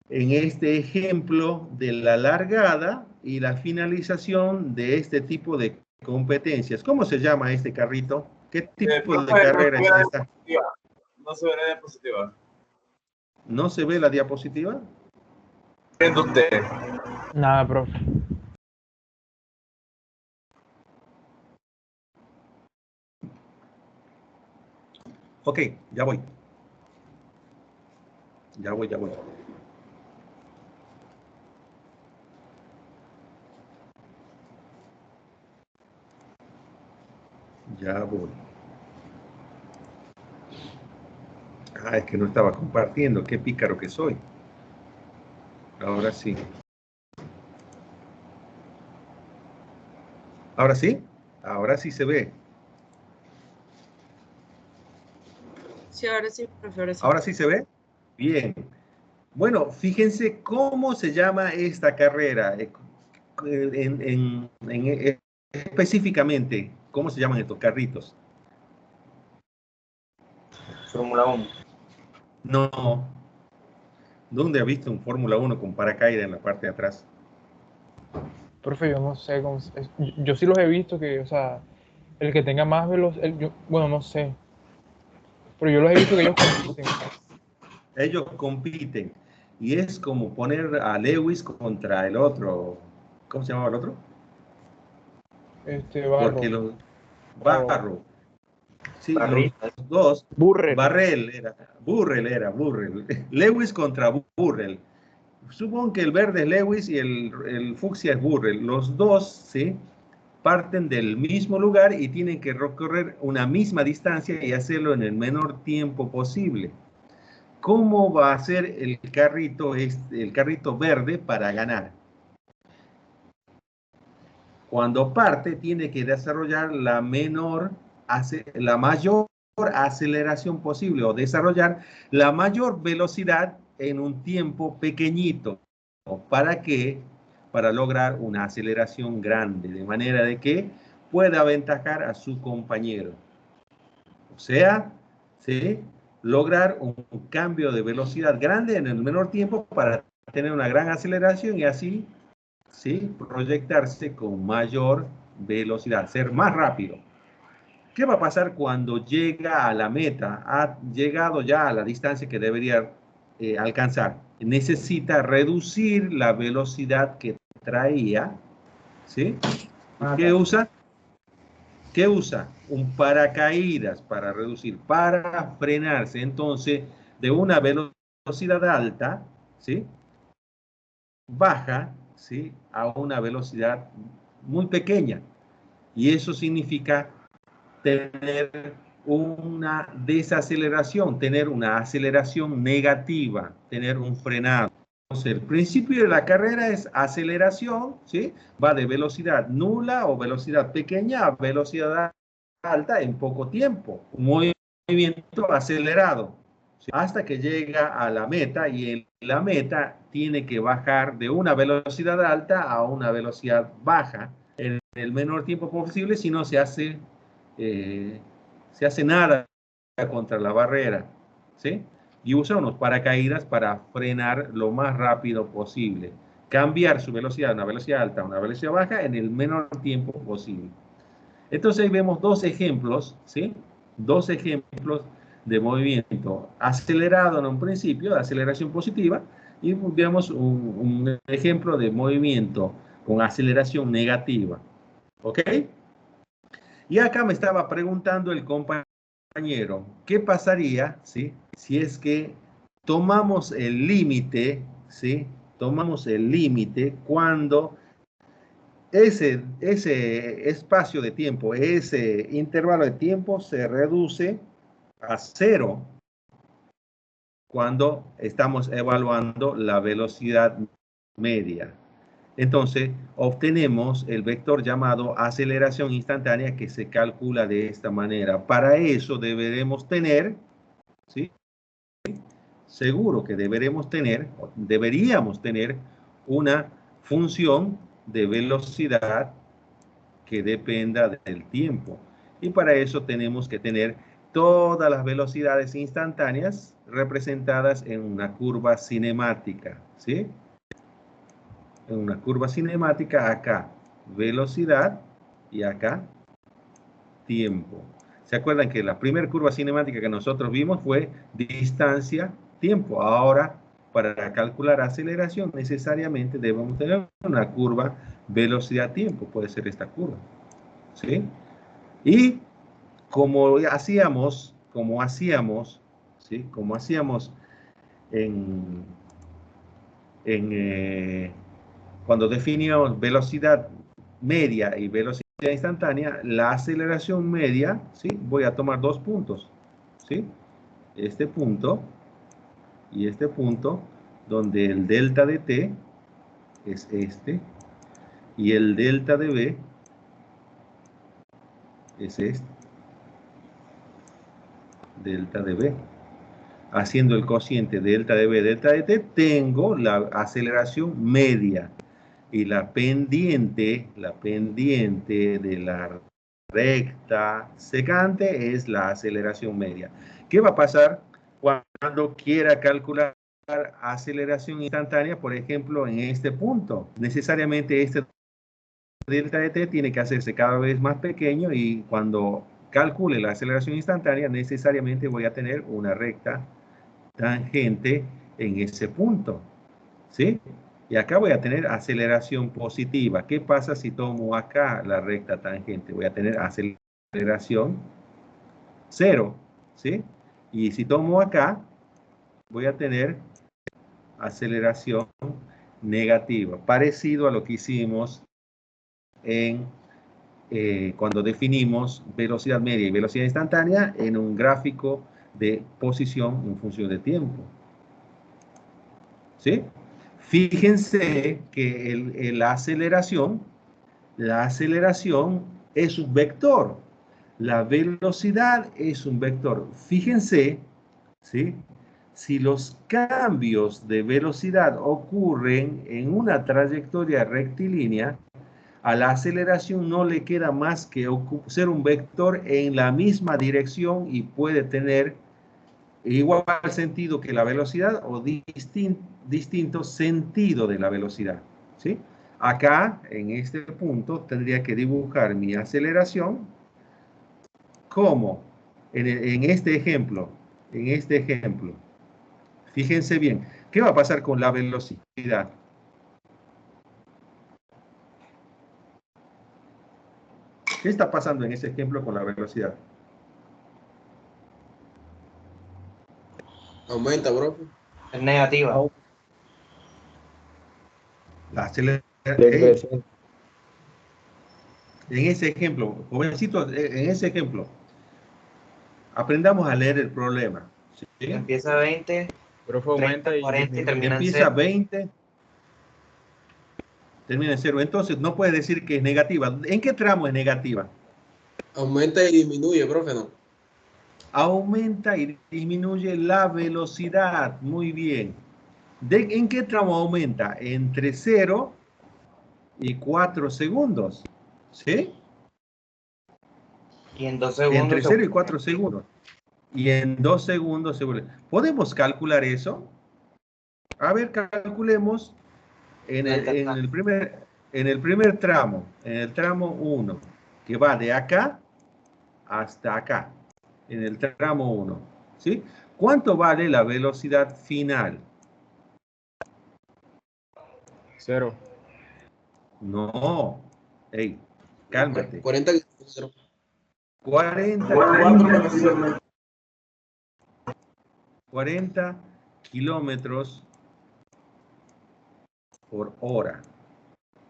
en este ejemplo de la largada y la finalización de este tipo de competencias. ¿Cómo se llama este carrito? ¿Qué tipo de carrera es esta? No se ve la diapositiva. ¿No se ve la diapositiva? ¿Viendo usted? Nada, profe. Ok, ya voy. Ya voy. Ya voy. Ah, es que no estaba compartiendo. Qué pícaro que soy. Ahora sí. ¿Ahora sí? Ahora sí se ve. Sí, ahora sí, profe, ahora sí. ¿Ahora sí se ve? Bien. Bueno, fíjense cómo se llama esta carrera. Específicamente, ¿cómo se llaman estos carritos? Fórmula 1. No. ¿Dónde ha visto un Fórmula 1 con paracaídas en la parte de atrás? Profe, yo no sé yo sí los he visto que, o sea, el que tenga más velocidad, bueno, no sé. Pero yo los he visto que ellos compiten. Ellos compiten. Y es como poner a Lewis contra el otro. ¿Cómo se llamaba el otro? Barro. Porque los Barro. Sí, Barrita. los dos. Burrell. Burrell era. Lewis contra Burrell. Supongo que el verde es Lewis y el fucsia es Burrell. Los dos, ¿sí?, parten del mismo lugar y tienen que recorrer una misma distancia y hacerlo en el menor tiempo posible. ¿Cómo va a ser el carrito verde para ganar? Cuando parte, tiene que desarrollar la mayor aceleración posible o desarrollar la mayor velocidad en un tiempo pequeñito. ¿Para qué? Para lograr una aceleración grande, de manera de que pueda aventajar a su compañero. O sea, ¿sí?, lograr un cambio de velocidad grande en el menor tiempo para tener una gran aceleración y así, ¿sí?, proyectarse con mayor velocidad, ser más rápido. ¿Qué va a pasar cuando llega a la meta? Ha llegado ya a la distancia que debería alcanzar. Necesita reducir la velocidad que traía, ¿sí? ¿Y qué usa? ¿Qué usa? Un paracaídas para reducir, para frenarse. Entonces, de una velocidad alta, ¿sí? Baja, ¿sí? A una velocidad muy pequeña. Y eso significa tener una desaceleración, tener una aceleración negativa, tener un frenado. Entonces, el principio de la carrera es aceleración, ¿sí? Va de velocidad nula o velocidad pequeña a velocidad alta en poco tiempo. Un movimiento acelerado, ¿sí? Hasta que llega a la meta, y en la meta tiene que bajar de una velocidad alta a una velocidad baja en el menor tiempo posible, si no se hace nada contra la barrera, ¿sí? Y usa unos paracaídas para frenar lo más rápido posible. Cambiar su velocidad de una velocidad alta a una velocidad baja en el menor tiempo posible. Entonces ahí vemos dos ejemplos, ¿sí? Dos ejemplos de movimiento acelerado en un principio, de aceleración positiva, y vemos un ejemplo de movimiento con aceleración negativa. ¿Ok? Y acá me estaba preguntando el compañero, ¿qué pasaría, ¿sí? Si es que tomamos el límite, ¿sí? Tomamos el límite cuando ese espacio de tiempo, ese intervalo de tiempo se reduce a 0 cuando estamos evaluando la velocidad media. Entonces, obtenemos el vector llamado aceleración instantánea, que se calcula de esta manera. Para eso deberemos tener, ¿sí? Seguro que deberíamos tener una función de velocidad que dependa del tiempo. Y para eso tenemos que tener todas las velocidades instantáneas representadas en una curva cinemática, ¿sí? En una curva cinemática, acá velocidad y acá tiempo. ¿Se acuerdan que la primera curva cinemática que nosotros vimos fue distancia, tiempo? Ahora, para calcular aceleración, necesariamente debemos tener una curva velocidad-tiempo. Puede ser esta curva, ¿sí? Y como hacíamos, ¿sí? Como hacíamos cuando definíamos velocidad media y velocidad instantánea, la aceleración media, ¿sí? Voy a tomar dos puntos, ¿sí? Este punto y este punto, donde el delta de t es este, y el delta de b es este, delta de b. Haciendo el cociente delta de b, delta de t, tengo la aceleración media. Y la pendiente de la recta secante es la aceleración media. ¿Qué va a pasar cuando quiera calcular aceleración instantánea, por ejemplo, en este punto? Necesariamente este delta de t tiene que hacerse cada vez más pequeño, y cuando calcule la aceleración instantánea, necesariamente voy a tener una recta tangente en ese punto, ¿sí? Y acá voy a tener aceleración positiva. ¿Qué pasa si tomo acá la recta tangente? Voy a tener aceleración 0, ¿sí? Y si tomo acá, voy a tener aceleración negativa, parecido a lo que hicimos cuando definimos velocidad media y velocidad instantánea en un gráfico de posición en función de tiempo, ¿sí? Fíjense que la aceleración es un vector. La velocidad es un vector. Fíjense, ¿sí? Si los cambios de velocidad ocurren en una trayectoria rectilínea, a la aceleración no le queda más que ser un vector en la misma dirección, y puede tener igual sentido que la velocidad o distinto sentido de la velocidad, ¿sí? Acá, en este punto, tendría que dibujar mi aceleración como en este ejemplo. Fíjense bien, ¿qué va a pasar con la velocidad? ¿Qué está pasando en ese ejemplo con la velocidad? Aumenta, bro. Es negativa. La aceleración. Decreciente. En ese ejemplo, jovencito, en ese ejemplo, aprendamos a leer el problema. ¿Sí? Empieza 20, Profe, aumenta 30, y 40 y disminuye. termina en Empieza 0. 20, termina en 0. Entonces, no puede decir que es negativa. ¿En qué tramo es negativa? Aumenta y disminuye, profe, ¿no? Aumenta y disminuye la velocidad. Muy bien. ¿En qué tramo aumenta? Entre 0 y 4 segundos. ¿Sí? Y en 2 segundos. Entre 0 y 4 segundos. Y en 2 segundos se vuelve. ¿Podemos calcular eso? A ver, calculemos en el primer tramo, en el tramo 1, que va de acá hasta acá, en el tramo 1. ¿Sí? ¿Cuánto vale la velocidad final? 0. No. Ey, cálmate. 40 kilómetros. 40 kilómetros por hora.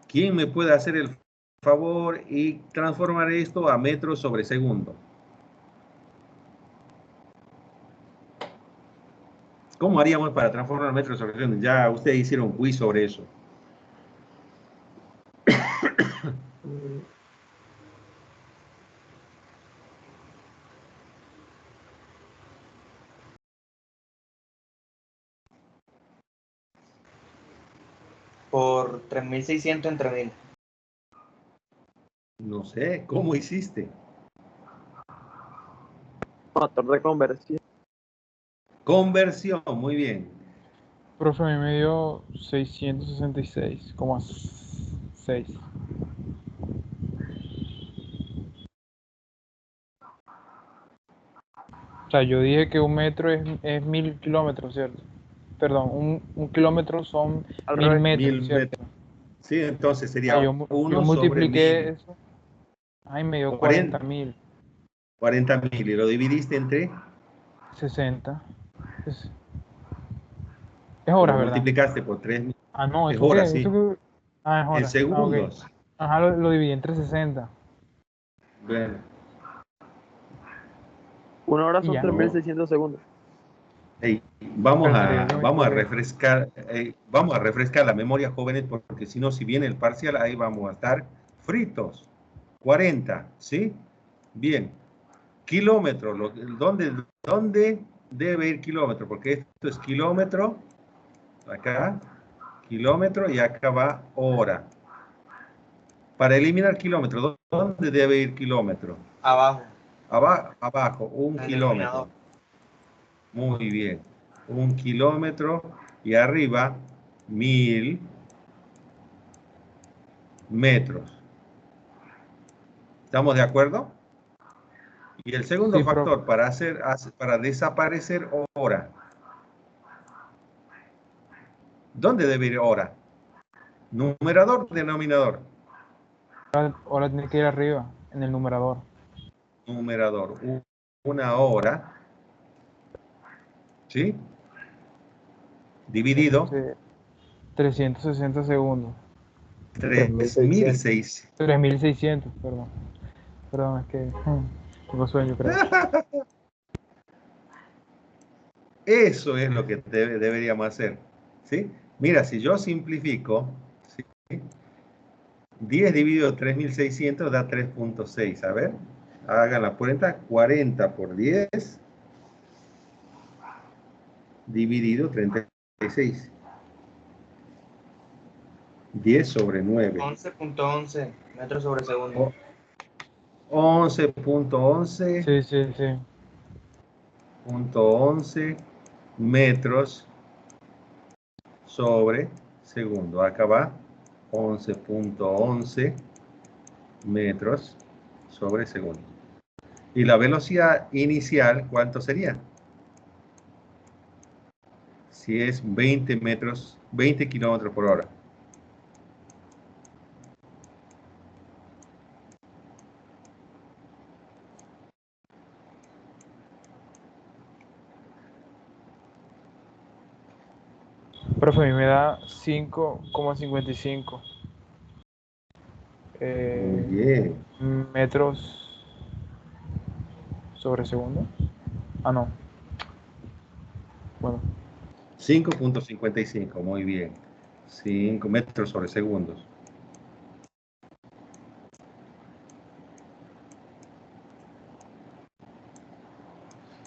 ¿Quién me puede hacer el favor y transformar esto a metros sobre segundo? ¿Cómo haríamos para transformar metros sobre segundo? Ya ustedes hicieron un quiz sobre eso. Por 3600 entre 1000. No sé, ¿cómo hiciste? Factor de conversión. Conversión, muy bien. Profe, a mí me dio 666,6. O sea, yo dije que un metro es 1000 kilómetros, ¿cierto? Perdón, un kilómetro son Al 1000 revés. metros, 1000 ¿cierto? metros. Sí, entonces Ah, sería yo 1 sobre multipliqué 1000. eso. Ay, me dio 40, 40.000. 40.000 y lo dividiste entre, 60. Es o horas, lo ¿verdad? multiplicaste por 3000. Ah, no, Es ¿eso horas, qué? sí. ¿Eso qué? Ah, es En horas. Ah, ok. segundos. Ajá, lo dividí entre 60. Bueno, 1 hora Y son ya. 3600 segundos. hey, vamos Pero a, anteriormente vamos a fue- refrescar, vamos a refrescar la memoria, jóvenes, porque si no, si viene el parcial, ahí vamos a estar fritos. 40, ¿sí? Bien. Kilómetro, ¿dónde debe ir kilómetro? Porque esto es kilómetro, acá, kilómetro, y acá va hora. Para eliminar kilómetro, ¿dónde debe ir kilómetro? Abajo. Abajo, un En el kilómetro. denominador. Muy bien. 1 kilómetro y arriba 1000 metros. ¿Estamos de acuerdo? Y el segundo Sí, profe. factor para desaparecer hora. ¿Dónde debe ir hora? ¿Numerador o denominador? Ahora tiene que ir arriba, en el numerador. Numerador. Una hora, ¿sí? Dividido 360 segundos. 3600. 3.600. 3600, perdón. Perdón, es que tengo sueño, creo. Eso es lo que deberíamos hacer, ¿sí? Mira, si yo simplifico, ¿sí? 10 dividido 3600 da 3.6. A ver, hagan la cuenta. 40 por 10 dividido 36. 10 sobre 9. 11.11 metros sobre segundo. 11.11. Sí, sí, sí. 11 metros sobre segundo. Acá va 11.11 metros sobre segundo. ¿Y la velocidad inicial cuánto sería? Si es 20 metros, 20 kilómetros por hora. Profe, a mí me da 5,55 Muy bien. metros sobre segundo. Ah, no. Bueno, 5.55, muy bien. 5 metros sobre segundos.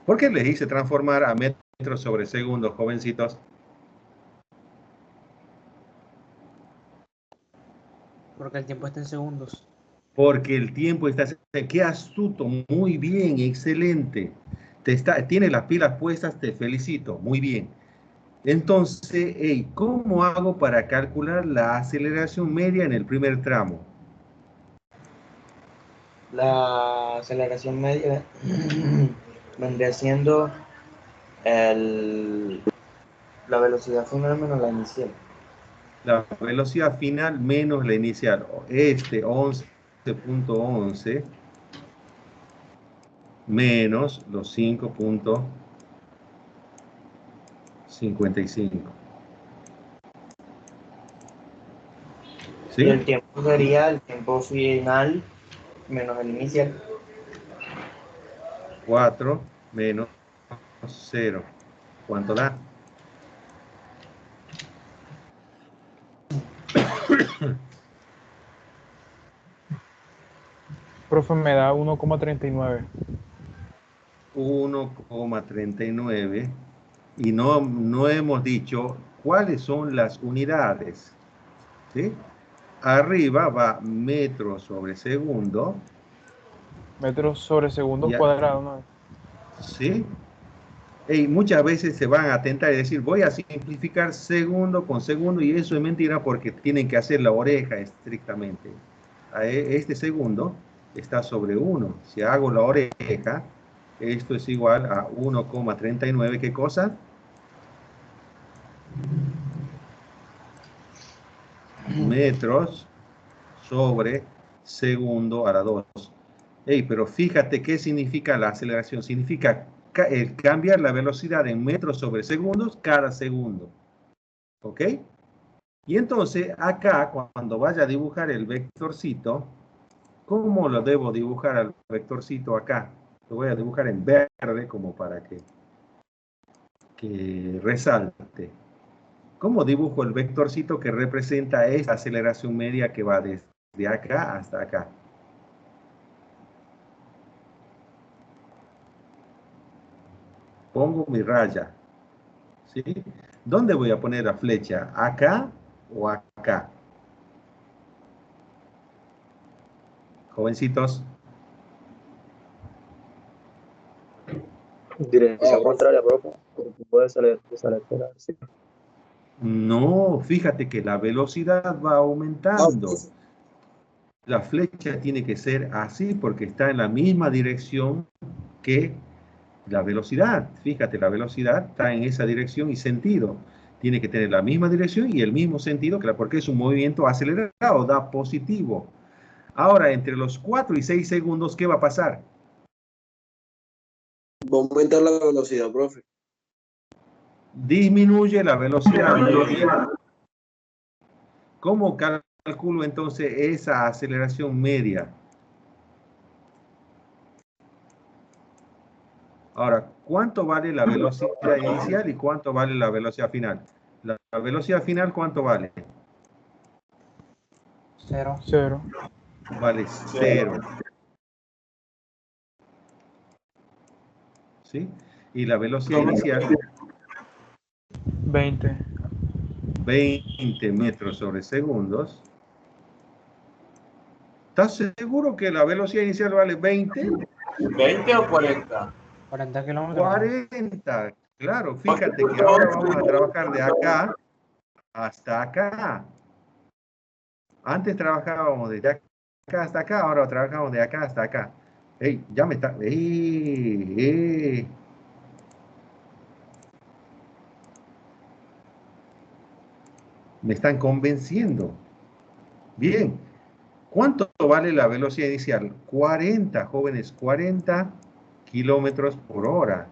¿Por qué les hice transformar a metros sobre segundos, jovencitos? Porque el tiempo está en segundos. Porque el tiempo está... ¡Qué astuto! Muy bien, excelente. Tiene las pilas puestas, te felicito. Muy bien. Entonces, hey, ¿cómo hago para calcular la aceleración media en el primer tramo? La aceleración media vendría siendo la velocidad final menos la inicial. La velocidad final menos la inicial. 11.11 menos los 5.55. ¿Sí? Y el tiempo sería el tiempo final menos el inicial. 4 menos 0. ¿Cuánto da? profe, me da 1,39. 1,39. Y no hemos dicho cuáles son las unidades. ¿Sí? Arriba va metros sobre segundo. Metros sobre segundo Ya. cuadrado, ¿no? ¿Sí? Y muchas veces se van a tentar y decir, voy a simplificar segundo con segundo, y eso es mentira porque tienen que hacer la oreja estrictamente. Este segundo está sobre 1. Si hago la oreja, esto es igual a 1,39. ¿Qué cosa? Metros sobre segundo a la 2. Pero fíjate qué significa la aceleración. Significa cambiar la velocidad en metros sobre segundos cada segundo. ¿Ok? Y entonces acá, cuando vaya a dibujar el vectorcito, ¿cómo lo debo dibujar al vectorcito acá? Lo voy a dibujar en verde como para que resalte. ¿Cómo dibujo el vectorcito que representa esa aceleración media que va desde acá hasta acá? Pongo mi raya. ¿Sí? ¿Dónde voy a poner la flecha? ¿Acá o acá? Jovencitos. Dirección contraria, profe. Porque puede salir desacelerar, sí. No, fíjate que la velocidad va aumentando. La flecha tiene que ser así porque está en la misma dirección que la velocidad. Fíjate, la velocidad está en esa dirección y sentido. Tiene que tener la misma dirección y el mismo sentido, porque es un movimiento acelerado, da positivo. Ahora, entre los 4 y 6 segundos, ¿qué va a pasar? Va a aumentar la velocidad, profe. Disminuye la velocidad media. ¿Cómo calculo entonces esa aceleración media? Ahora, ¿cuánto vale la velocidad inicial y cuánto vale la velocidad final? La velocidad final, ¿cuánto vale? 0. 0. Vale 0. ¿Sí? Y la velocidad inicial, 20. 20 metros sobre segundos. ¿Estás seguro que la velocidad inicial vale 20? ¿20 o 40? 40 kilómetros. 40. Claro, fíjate que ahora vamos a trabajar de acá hasta acá. Antes trabajábamos de acá hasta acá, ahora trabajamos de acá hasta acá. ¡Ey! Ya me está... ¡Ey! Me están convenciendo. Bien. ¿Cuánto vale la velocidad inicial? 40, jóvenes, 40 kilómetros por hora.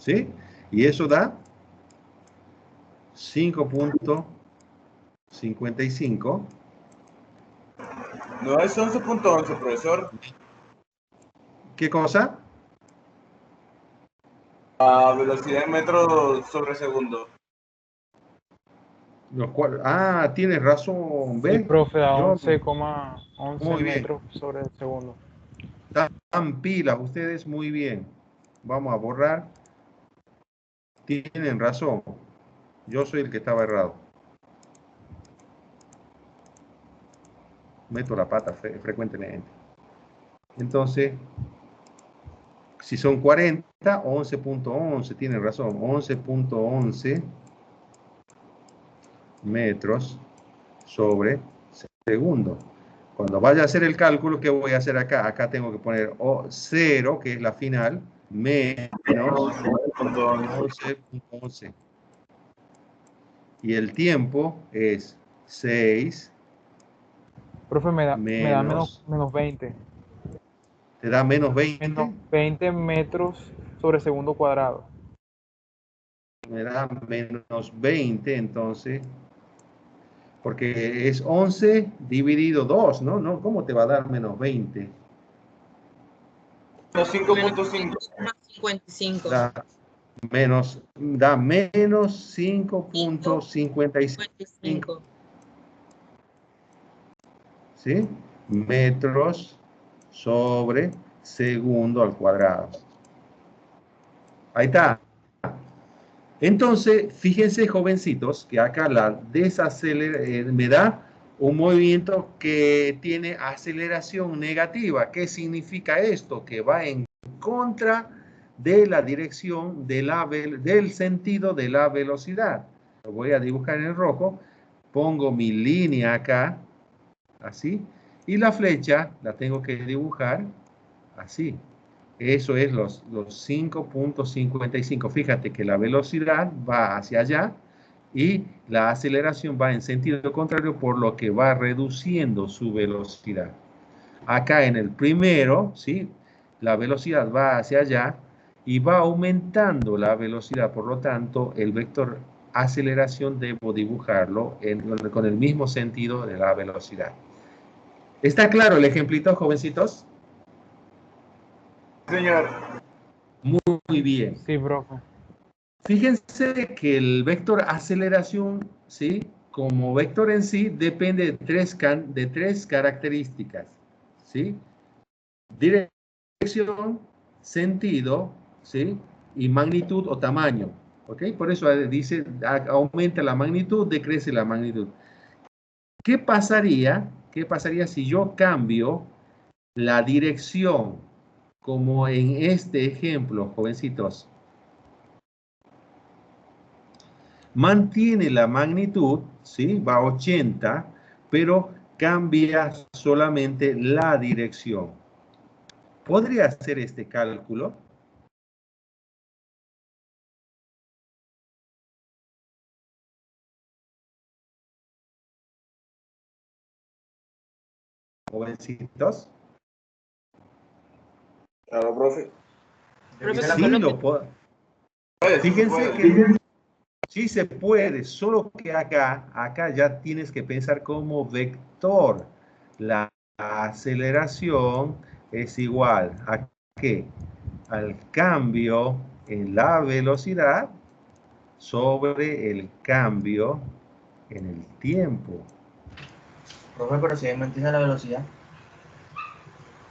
¿sí? Y eso da 5.55. No es 11.11, profesor. ¿Qué cosa? A velocidad en metros sobre segundo. Tienes razón, Sí, ¿ves? profe, a Yo, 11,11 muy bien. metros sobre el segundo. Dan pilas ustedes, muy bien. Vamos a borrar. Tienen razón. Yo soy el que estaba errado. Meto la pata frecuentemente. Entonces, si son 40, 11.11, tienen razón. 11.11 metros sobre segundo. Cuando vaya a hacer el cálculo, ¿qué voy a hacer acá? Acá tengo que poner 0, que es la final, menos 11.11. Y el tiempo es 6 Profe, me da menos, menos 20. ¿te da menos 20? Menos 20 metros sobre segundo cuadrado. Me da menos 20, entonces, porque es 11 dividido 2, ¿no? ¿No? ¿Cómo te va a dar menos 20? Menos 5.5. 55. Da menos 5.55. 55. ¿Sí? Metros sobre segundo al cuadrado. Ahí está. Entonces, fíjense, jovencitos, que acá me da un movimiento que tiene aceleración negativa. ¿Qué significa esto? Que va en contra de la dirección del sentido de la velocidad. Lo voy a dibujar en rojo. Pongo mi línea acá, así, y la flecha la tengo que dibujar así. Eso es los 5.55. Fíjate que la velocidad va hacia allá y la aceleración va en sentido contrario, por lo que va reduciendo su velocidad. Acá en el primero, ¿sí? La velocidad va hacia allá y va aumentando la velocidad. Por lo tanto, el vector aceleración debo dibujarlo con el mismo sentido de la velocidad. ¿Está claro el ejemplito, jovencitos? Señor. Muy bien. Sí, profe. Fíjense que el vector aceleración, ¿sí? Como vector en sí, depende de tres características, ¿sí? Dirección, sentido, ¿sí? Y magnitud o tamaño, ¿ok? Por eso dice, aumenta la magnitud, decrece la magnitud. ¿Qué pasaría si yo cambio la dirección, como en este ejemplo, jovencitos? Mantiene la magnitud, ¿sí? Va a 80, pero cambia solamente la dirección. ¿Podría hacer este cálculo? Jovencitos. Claro, profe. Sí, lo puedo. Fíjense que sí se puede, solo que acá ya tienes que pensar como vector. La aceleración es igual a ¿qué? Al cambio en la velocidad sobre el cambio en el tiempo. Profe, pero si ahí mantiene la velocidad.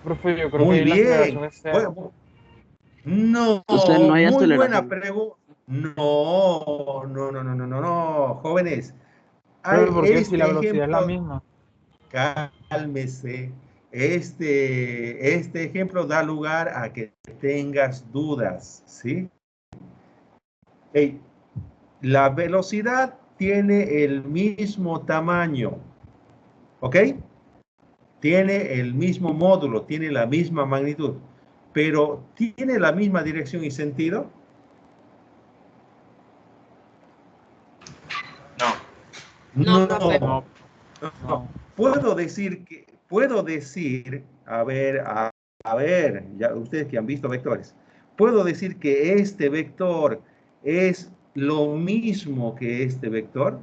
Profe, yo creo que Muy ahí la aceleración bien. es cero. Bueno, no, Entonces no hay muy buena aceleración. pregunta. No, jóvenes. Hay Profe, ¿por qué si la este velocidad es la ejemplo, misma? cálmese. Este ejemplo da lugar a que tengas dudas, ¿sí? Hey, la velocidad tiene el mismo tamaño, ¿ok? Tiene el mismo módulo, tiene la misma magnitud, pero ¿tiene la misma dirección y sentido? No, profe. No, No. no. Puedo decir, a ver, ya ustedes que han visto vectores, ¿Puedo decir que este vector es lo mismo que este vector?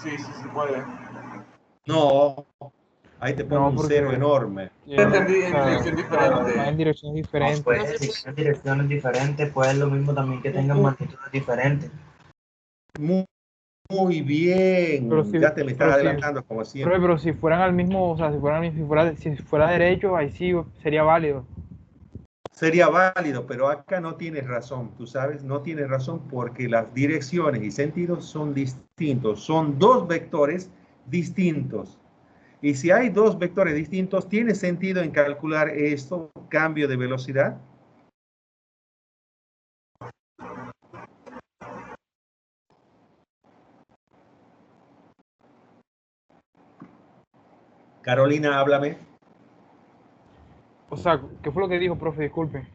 Sí, sí, sí puede. No. Ahí te pongo No, un porque cero enorme. Entendí o en sea, dirección van diferente. en direcciones No, diferentes. pues, si son direcciones diferentes, pues es lo mismo también que tengan magnitudes diferentes. Muy, muy Pero bien. si, Ya te me estás pero si, adelantando como siempre. pero si fueran al mismo, o sea, si fuera derecho, ahí sí sería válido. Sería válido, pero acá no tienes razón, tú sabes, no tienes razón porque las direcciones y sentidos son distintos, son dos vectores distintos. Y si hay dos vectores distintos, ¿tiene sentido en calcular esto, cambio de velocidad? Carolina, háblame. O sea, ¿qué fue lo que dijo, profe? Disculpe.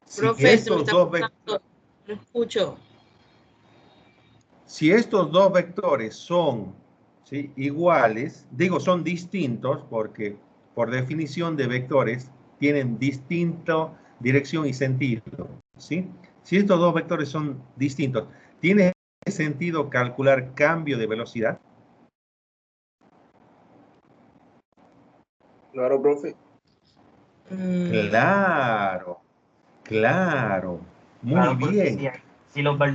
Si Profe, se me estos está dos cortando. No escucho. Si estos dos vectores son, ¿sí?, iguales, digo son distintos porque por definición de vectores tienen distinta dirección y sentido, ¿sí? Si estos dos vectores son distintos, ¿tiene sentido calcular cambio de velocidad? Claro, profe. Claro, claro, muy Claro, porque bien,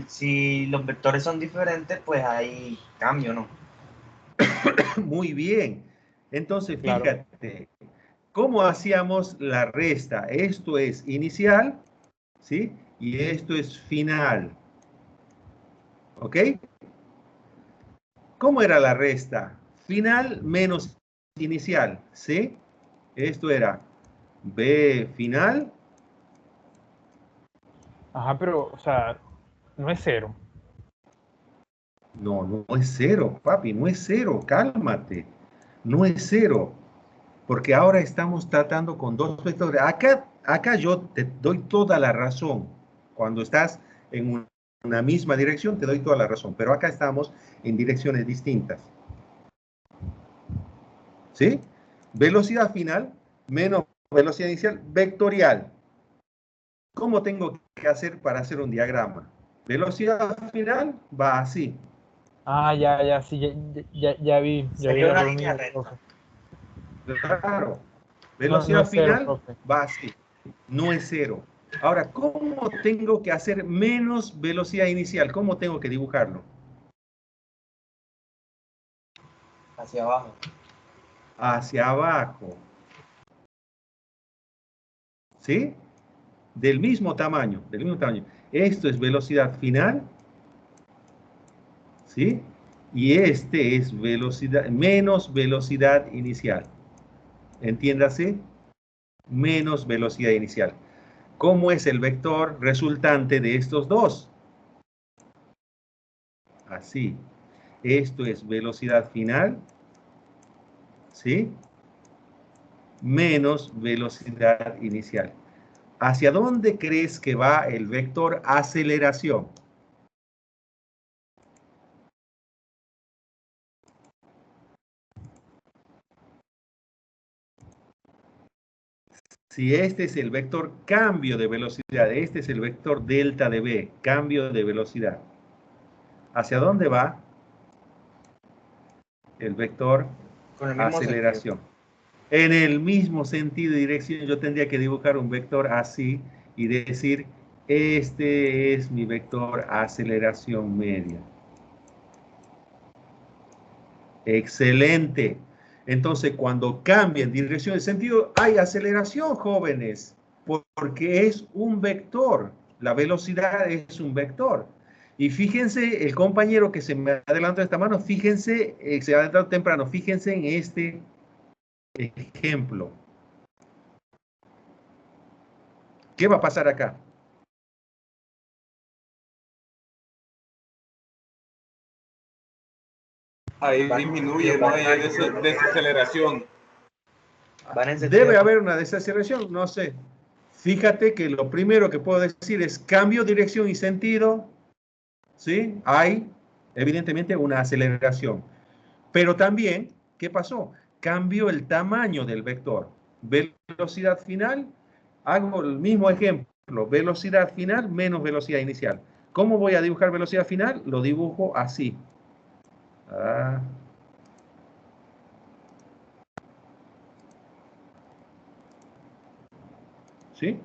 si los vectores son diferentes, pues hay cambio, ¿no? muy bien. Entonces, Claro. fíjate, ¿cómo hacíamos la resta? Esto es inicial, ¿sí? Y esto es final, ¿ok? ¿Cómo era la resta? Final menos inicial, ¿sí? Esto era B final. Ajá, pero, o sea, no es cero. No, no es cero, papi, no es cero, cálmate. No es cero, porque ahora estamos tratando con dos vectores. Acá yo te doy toda la razón. Cuando estás en una misma dirección, te doy toda la razón, pero acá estamos en direcciones distintas. ¿Sí? Velocidad final menos velocidad inicial vectorial. ¿Cómo tengo que hacer para hacer un diagrama? Velocidad final va así. Ah, ya, sí, ya vi Sería la una columna, línea recta. profe. Claro. No Velocidad es cero, final profe. va así. No es cero. Ahora, ¿cómo tengo que hacer menos velocidad inicial? ¿Cómo tengo que dibujarlo? Hacia abajo. Hacia abajo. ¿Sí? Del mismo tamaño, del mismo tamaño. Esto es velocidad final, ¿sí? Y este es velocidad, menos velocidad inicial. Entiéndase, menos velocidad inicial. ¿Cómo es el vector resultante de estos dos? Así. Esto es velocidad final, ¿sí? Menos velocidad inicial. ¿Hacia dónde crees que va el vector aceleración? Si este es el vector cambio de velocidad, este es el vector delta de v, cambio de velocidad. ¿Hacia dónde va el vector Con el mismo sentido. aceleración? En el mismo sentido y dirección yo tendría que dibujar un vector así y decir, este es mi vector aceleración media. Excelente. Entonces, cuando cambia en dirección de sentido, hay aceleración, jóvenes, porque es un vector. La velocidad es un vector. Y fíjense, el compañero que se me adelantó esta mano, fíjense, se ha adelantado temprano, fíjense en este ejemplo. ¿Qué va a pasar acá? Ahí disminuye, ¿no? Ahí hay desaceleración. Van en sentido ¿Debe haber una desaceleración? No sé. Fíjate que lo primero que puedo decir es cambio dirección y sentido. ¿Sí? Hay, evidentemente, una aceleración. Pero también, ¿qué pasó? Cambió el tamaño del vector. Velocidad final Hago el mismo ejemplo, velocidad final menos velocidad inicial. ¿Cómo voy a dibujar velocidad final? Lo dibujo así. ¿Sí?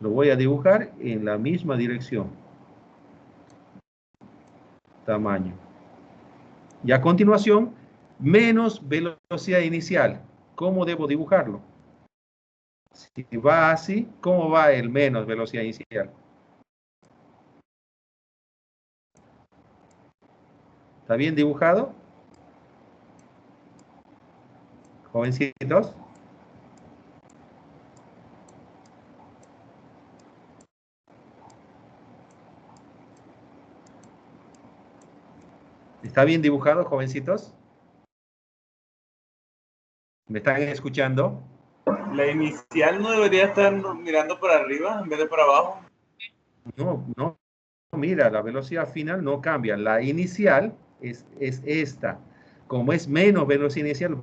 Lo voy a dibujar en la misma dirección. Tamaño. Y a continuación, menos velocidad inicial. ¿Cómo debo dibujarlo? Si va así, ¿cómo va el menos velocidad inicial? ¿Está bien dibujado? Jovencitos. ¿Está bien dibujado, jovencitos? ¿Me están escuchando? La inicial no debería estar mirando para arriba en vez de para abajo. No, mira, la velocidad final no cambia. La inicial es esta. Como es menos velocidad inicial,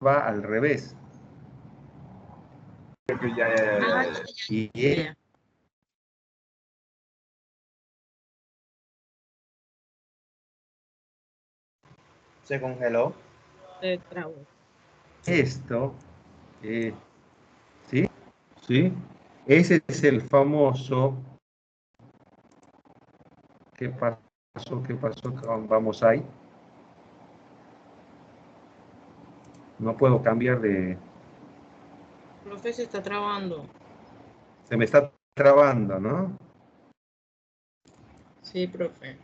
va al revés. Y Se congeló. Se trabó. esto, ¿sí? ¿Sí? Ese es el famoso... ¿Qué pasó? ¿Qué pasó? Vamos ahí. No puedo cambiar de... Profe, se está trabando. Se me está trabando, ¿no? Sí, profe.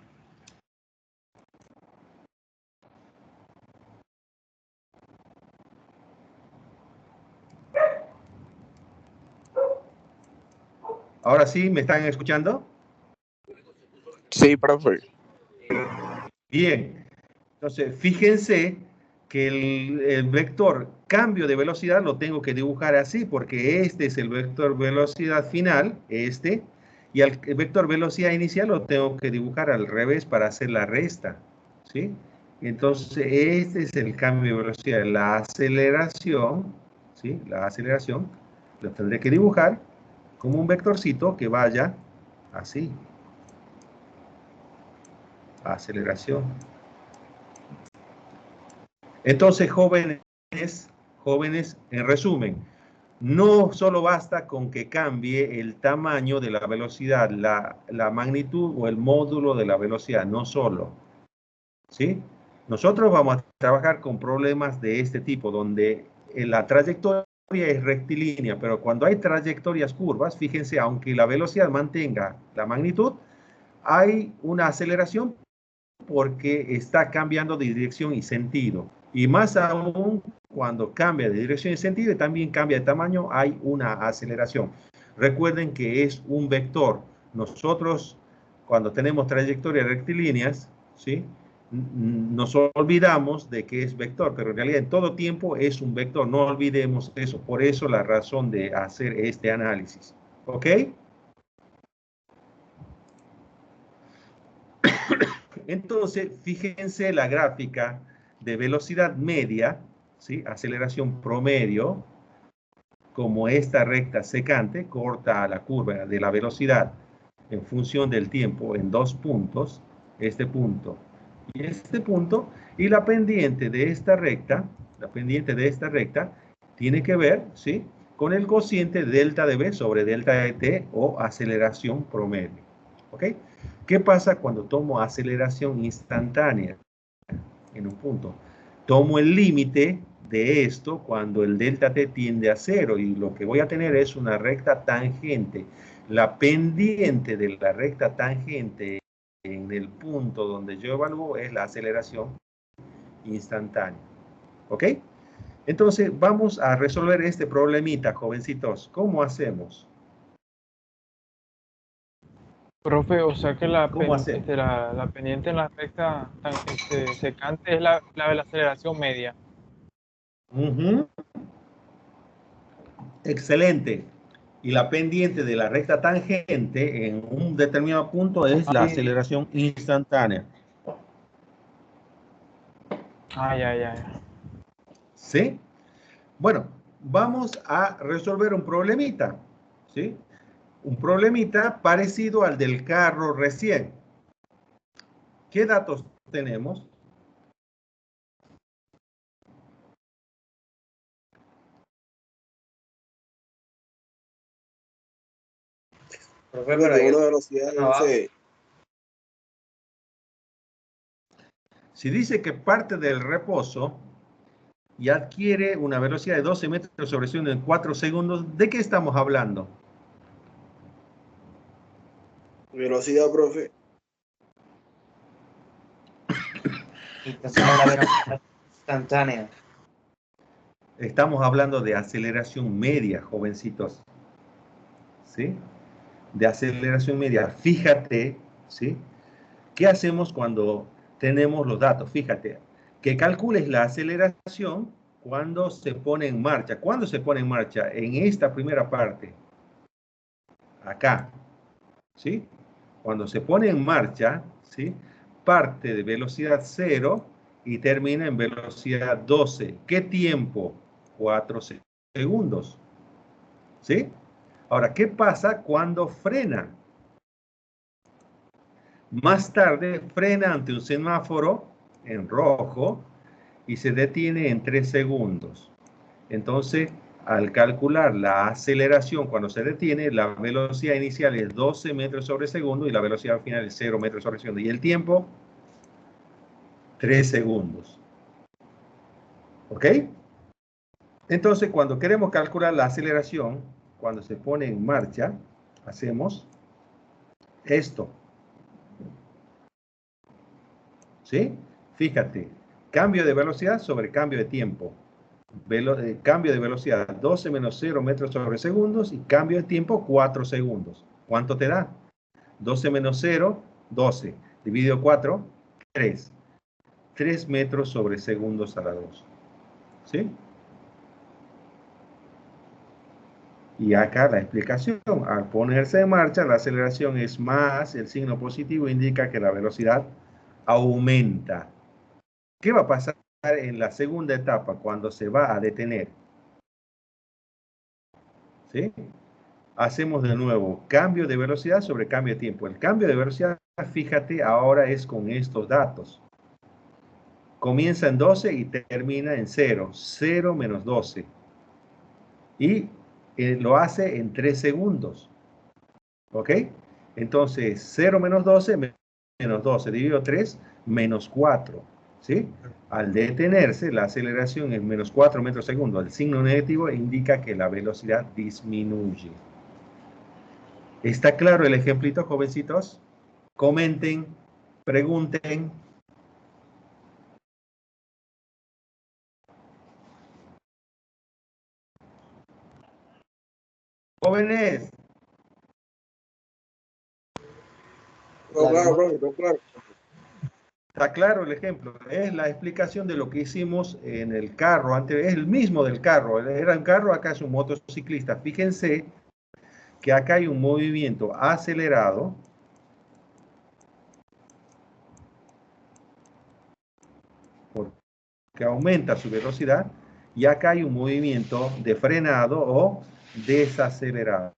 Ahora sí, ¿me están escuchando? Sí, profe. Bien. Entonces, fíjense que el vector cambio de velocidad lo tengo que dibujar así, porque este es el vector velocidad final, este, y el vector velocidad inicial lo tengo que dibujar al revés para hacer la resta, ¿sí? Entonces, este es el cambio de velocidad, la aceleración, ¿sí? La aceleración lo tendré que dibujar como un vectorcito que vaya así. Aceleración. Entonces, jóvenes, en resumen, no solo basta con que cambie el tamaño de la velocidad, la magnitud o el módulo de la velocidad, no solo, ¿sí? Nosotros vamos a trabajar con problemas de este tipo, donde la trayectoria es rectilínea, pero cuando hay trayectorias curvas, fíjense, aunque la velocidad mantenga la magnitud, hay una aceleración porque está cambiando de dirección y sentido. Y más aún, cuando cambia de dirección y sentido y también cambia de tamaño, hay una aceleración. Recuerden que es un vector. Nosotros, cuando tenemos trayectorias rectilíneas, ¿sí? Nos olvidamos de que es vector, pero en realidad en todo tiempo es un vector. No olvidemos eso. Por eso la razón de hacer este análisis. ¿Ok? Entonces, fíjense la gráfica de velocidad media, ¿sí? Aceleración promedio, como esta recta secante corta la curva de la velocidad en función del tiempo en dos puntos, este punto y este punto, y la pendiente de esta recta, tiene que ver, ¿sí? Con el cociente delta de B sobre delta de T o aceleración promedio, ¿ok? ¿Qué pasa cuando tomo aceleración instantánea en un punto? Tomo el límite de esto cuando el delta t tiende a cero y lo que voy a tener es una recta tangente. La pendiente de la recta tangente en el punto donde yo evalúo es la aceleración instantánea. ¿Ok? Entonces vamos a resolver este problemita, jovencitos. ¿Cómo hacemos? Profe, o sea que la, ¿Cómo hacemos? la pendiente en la recta secante es la de la aceleración media. Excelente. Y la pendiente de la recta tangente en un determinado punto es la aceleración instantánea. Ya. ¿Sí? Bueno, vamos a resolver un problemita. ¿sí? Un problemita parecido al del carro recién. ¿Qué datos tenemos? Profe, pero ahí Una velocidad de abajo. 11. Si dice que parte del reposo y adquiere una velocidad de 12 metros sobre segundo en 4 segundos, ¿de qué estamos hablando? Velocidad, profe. Entonces la velocidad instantánea. Estamos hablando de aceleración media, jovencitos. ¿Sí? De aceleración media. Fíjate, ¿sí? ¿Qué hacemos cuando tenemos los datos? Fíjate, que calcules la aceleración cuando se pone en marcha. ¿Cuándo se pone en marcha? En esta primera parte. Acá. ¿Sí? Cuando se pone en marcha, ¿sí? Parte de velocidad 0 y termina en velocidad 12. ¿Qué tiempo? 4 segundos. ¿Sí? Ahora, ¿qué pasa cuando frena? Más tarde frena ante un semáforo en rojo y se detiene en 3 segundos. Entonces, al calcular la aceleración cuando se detiene, la velocidad inicial es 12 metros sobre segundo y la velocidad final es 0 metros sobre segundo. Y el tiempo, 3 segundos. ¿Ok? Entonces, cuando queremos calcular la aceleración, cuando se pone en marcha, hacemos esto. ¿Sí? Fíjate, cambio de velocidad sobre cambio de tiempo. Cambio de velocidad 12 menos 0 metros sobre segundos y cambio de tiempo 4 segundos. ¿Cuánto te da? 12 menos 0, 12. Dividido 4, 3. 3 metros sobre segundos a la 2. ¿Sí? Y acá la explicación. Al ponerse en marcha, la aceleración es más, el signo positivo indica que la velocidad aumenta. ¿Qué va a pasar en la segunda etapa cuando se va a detener? ¿Sí? Hacemos de nuevo cambio de velocidad sobre cambio de tiempo. El cambio de velocidad, fíjate, ahora es con estos datos. Comienza en 12 y termina en 0. 0 menos 12. Y lo hace en 3 segundos. ¿Ok? Entonces, 0 menos 12 menos 12 dividido 3 menos 4. ¿Sí? Al detenerse, la aceleración es menos 4 metros segundo. El signo negativo indica que la velocidad disminuye. ¿Está claro el ejemplito, jovencitos? Comenten, pregunten. Jóvenes, No, claro, profe, no, claro. está claro el ejemplo. Es la explicación de lo que hicimos en el carro antes. Es el mismo del carro. Era un carro, acá es un motociclista. Fíjense que acá hay un movimiento acelerado. Que aumenta su velocidad. Y acá hay un movimiento de frenado o desacelerado.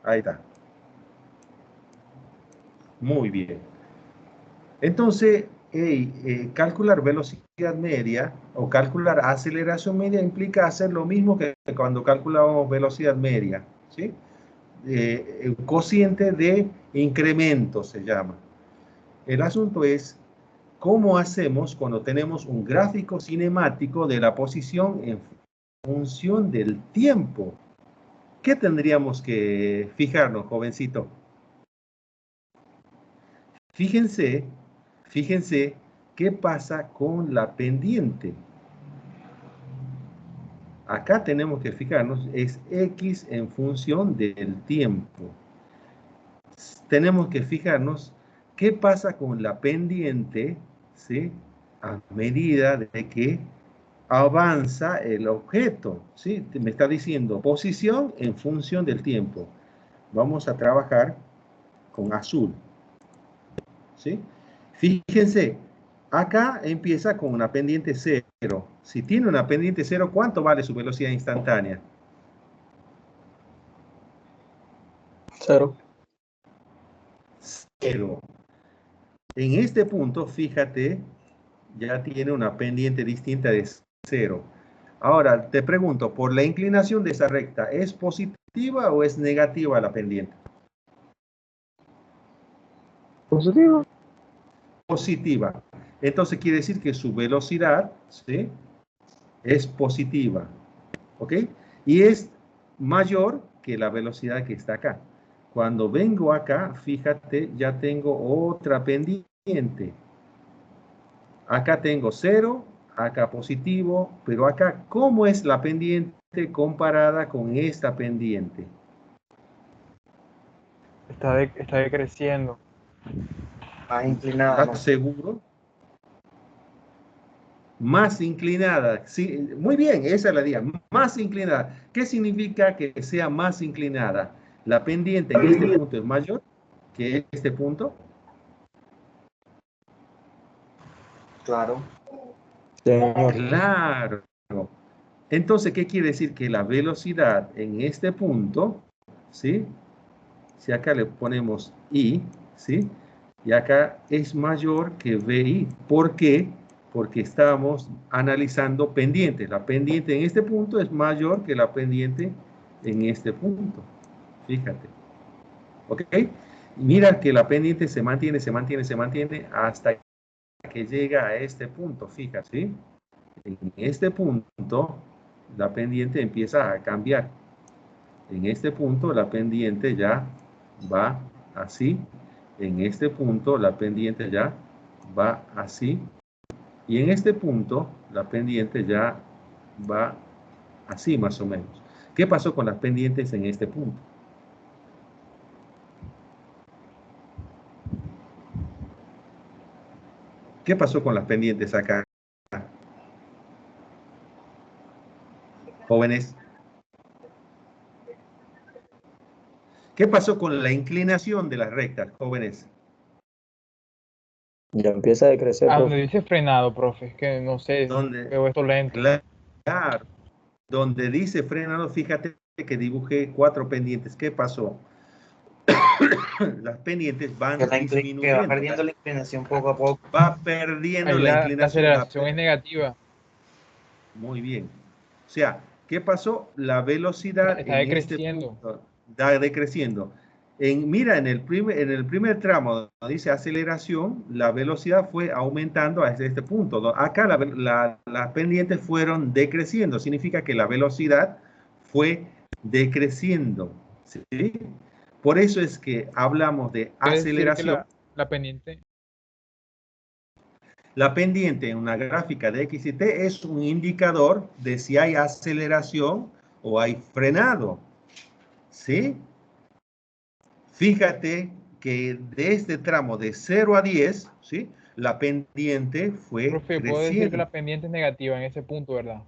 Ahí está. Muy bien. Entonces, calcular velocidad media o calcular aceleración media implica hacer lo mismo que cuando calculamos velocidad media, ¿sí? El cociente de incremento se llama. El asunto es cómo hacemos cuando tenemos un gráfico cinemático de la posición en función del tiempo. ¿Qué tendríamos que fijarnos, jovencito? Fíjense qué pasa con la pendiente. Acá tenemos que fijarnos, es X en función del tiempo. Tenemos que fijarnos qué pasa con la pendiente, ¿sí? A medida de que avanza el objeto, ¿sí? Me está diciendo posición en función del tiempo. Vamos a trabajar con azul, ¿sí? Fíjense, acá empieza con una pendiente 0. Si tiene una pendiente 0, ¿cuánto vale su velocidad instantánea? 0. 0. En este punto, fíjate, ya tiene una pendiente distinta de 0. Ahora, te pregunto, por la inclinación de esa recta, ¿es positiva o es negativa la pendiente? Positivo. Positiva. Entonces quiere decir que su velocidad, ¿sí?, es positiva. ¿Ok? Y es mayor que la velocidad que está acá. Cuando vengo acá, fíjate, ya tengo otra pendiente. Acá tengo 0, acá positivo, pero acá, ¿cómo es la pendiente comparada con esta pendiente? Está decreciendo. Más inclinada, ¿no? ¿Estás seguro? Más inclinada. Sí, muy bien, esa es la idea. Más inclinada. ¿Qué significa que sea más inclinada? La pendiente en este punto es mayor que este punto. Claro. Señor. Claro. Entonces, ¿qué quiere decir? Que la velocidad en este punto, ¿sí? Si acá le ponemos I, ¿sí? Y acá es mayor que VI. ¿Por qué? Porque estamos analizando pendientes. La pendiente en este punto es mayor que la pendiente en este punto. Fíjate. ¿Ok? Mira que la pendiente se mantiene, se mantiene, se mantiene hasta que llega a este punto. Fíjate, ¿sí? En este punto, la pendiente empieza a cambiar. En este punto, la pendiente ya va así. En este punto, la pendiente ya va así. Y en este punto, la pendiente ya va así más o menos. ¿Qué pasó con las pendientes en este punto? ¿Qué pasó con las pendientes acá? Jóvenes. ¿Qué pasó con la inclinación de las rectas, jóvenes? Ya empieza a decrecer, Ah, donde profe. dice frenado, profe, es que no sé, ¿Dónde? veo esto lento. Claro. Donde dice frenado, fíjate que dibujé 4 pendientes. ¿Qué pasó? Las pendientes van Que disminuyendo. va perdiendo la inclinación poco a poco. Va perdiendo Ahí la la inclinación. aceleración es negativa. Muy bien. O sea, ¿qué pasó? La velocidad Está en este decreciendo. punto está decreciendo. Mira, en el primer tramo, donde dice aceleración, la velocidad fue aumentando hasta este punto. Acá las pendientes fueron decreciendo. Significa que la velocidad fue decreciendo. ¿Sí? Por eso es que hablamos de Quiere decir que aceleración. la pendiente. La pendiente en una gráfica de X y T es un indicador de si hay aceleración o hay frenado. ¿Sí? Fíjate que de este tramo de 0 a 10, ¿sí?, la pendiente fue Profe, puedo decir que creciendo. la pendiente es negativa en ese punto, ¿verdad?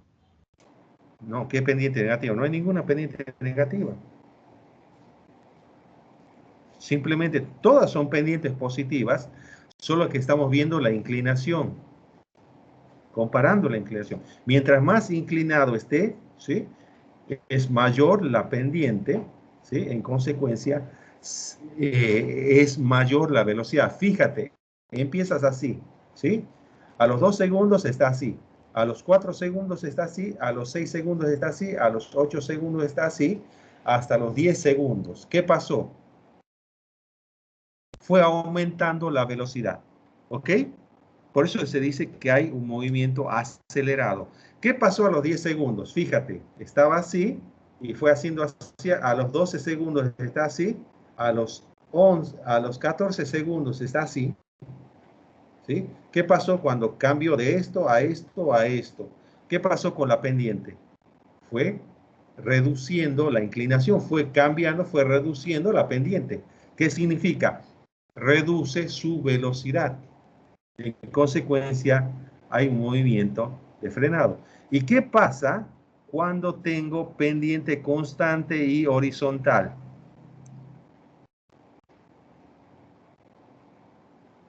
No, ¿qué pendiente negativa? No hay ninguna pendiente negativa. Simplemente todas son pendientes positivas, solo que estamos viendo la inclinación, comparando la inclinación. Mientras más inclinado esté, ¿sí?, es mayor la pendiente, ¿sí? En consecuencia, es mayor la velocidad. Fíjate, empiezas así, ¿sí? A los 2 segundos está así, a los 4 segundos está así, a los 6 segundos está así, a los 8 segundos está así, hasta los 10 segundos. ¿Qué pasó? Fue aumentando la velocidad, ¿ok? Por eso se dice que hay un movimiento acelerado. ¿Qué pasó a los 10 segundos? Fíjate, estaba así y fue haciendo así. A los 12 segundos está así. A los 14 segundos está así. ¿Sí? ¿Qué pasó cuando cambió de esto a esto a esto? ¿Qué pasó con la pendiente? Fue reduciendo la inclinación, fue cambiando, fue reduciendo la pendiente. ¿Qué significa? Reduce su velocidad. En consecuencia, hay un movimiento de frenado. ¿Y qué pasa cuando tengo pendiente constante y horizontal?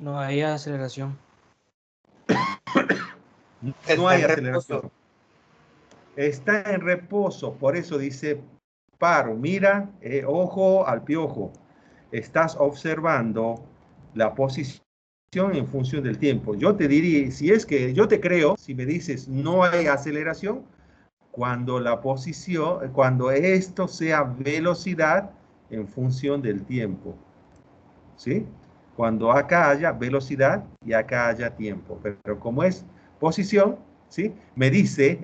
No hay aceleración. No hay aceleración. Está en reposo, por eso dice paro. Mira, ojo al piojo. Estás observando la posición en función del tiempo. Yo te diría, si es que yo te creo, si me dices no hay aceleración, cuando la posición, cuando esto sea velocidad en función del tiempo. ¿Sí? Cuando acá haya velocidad y acá haya tiempo. Pero como es posición, ¿sí? Me dice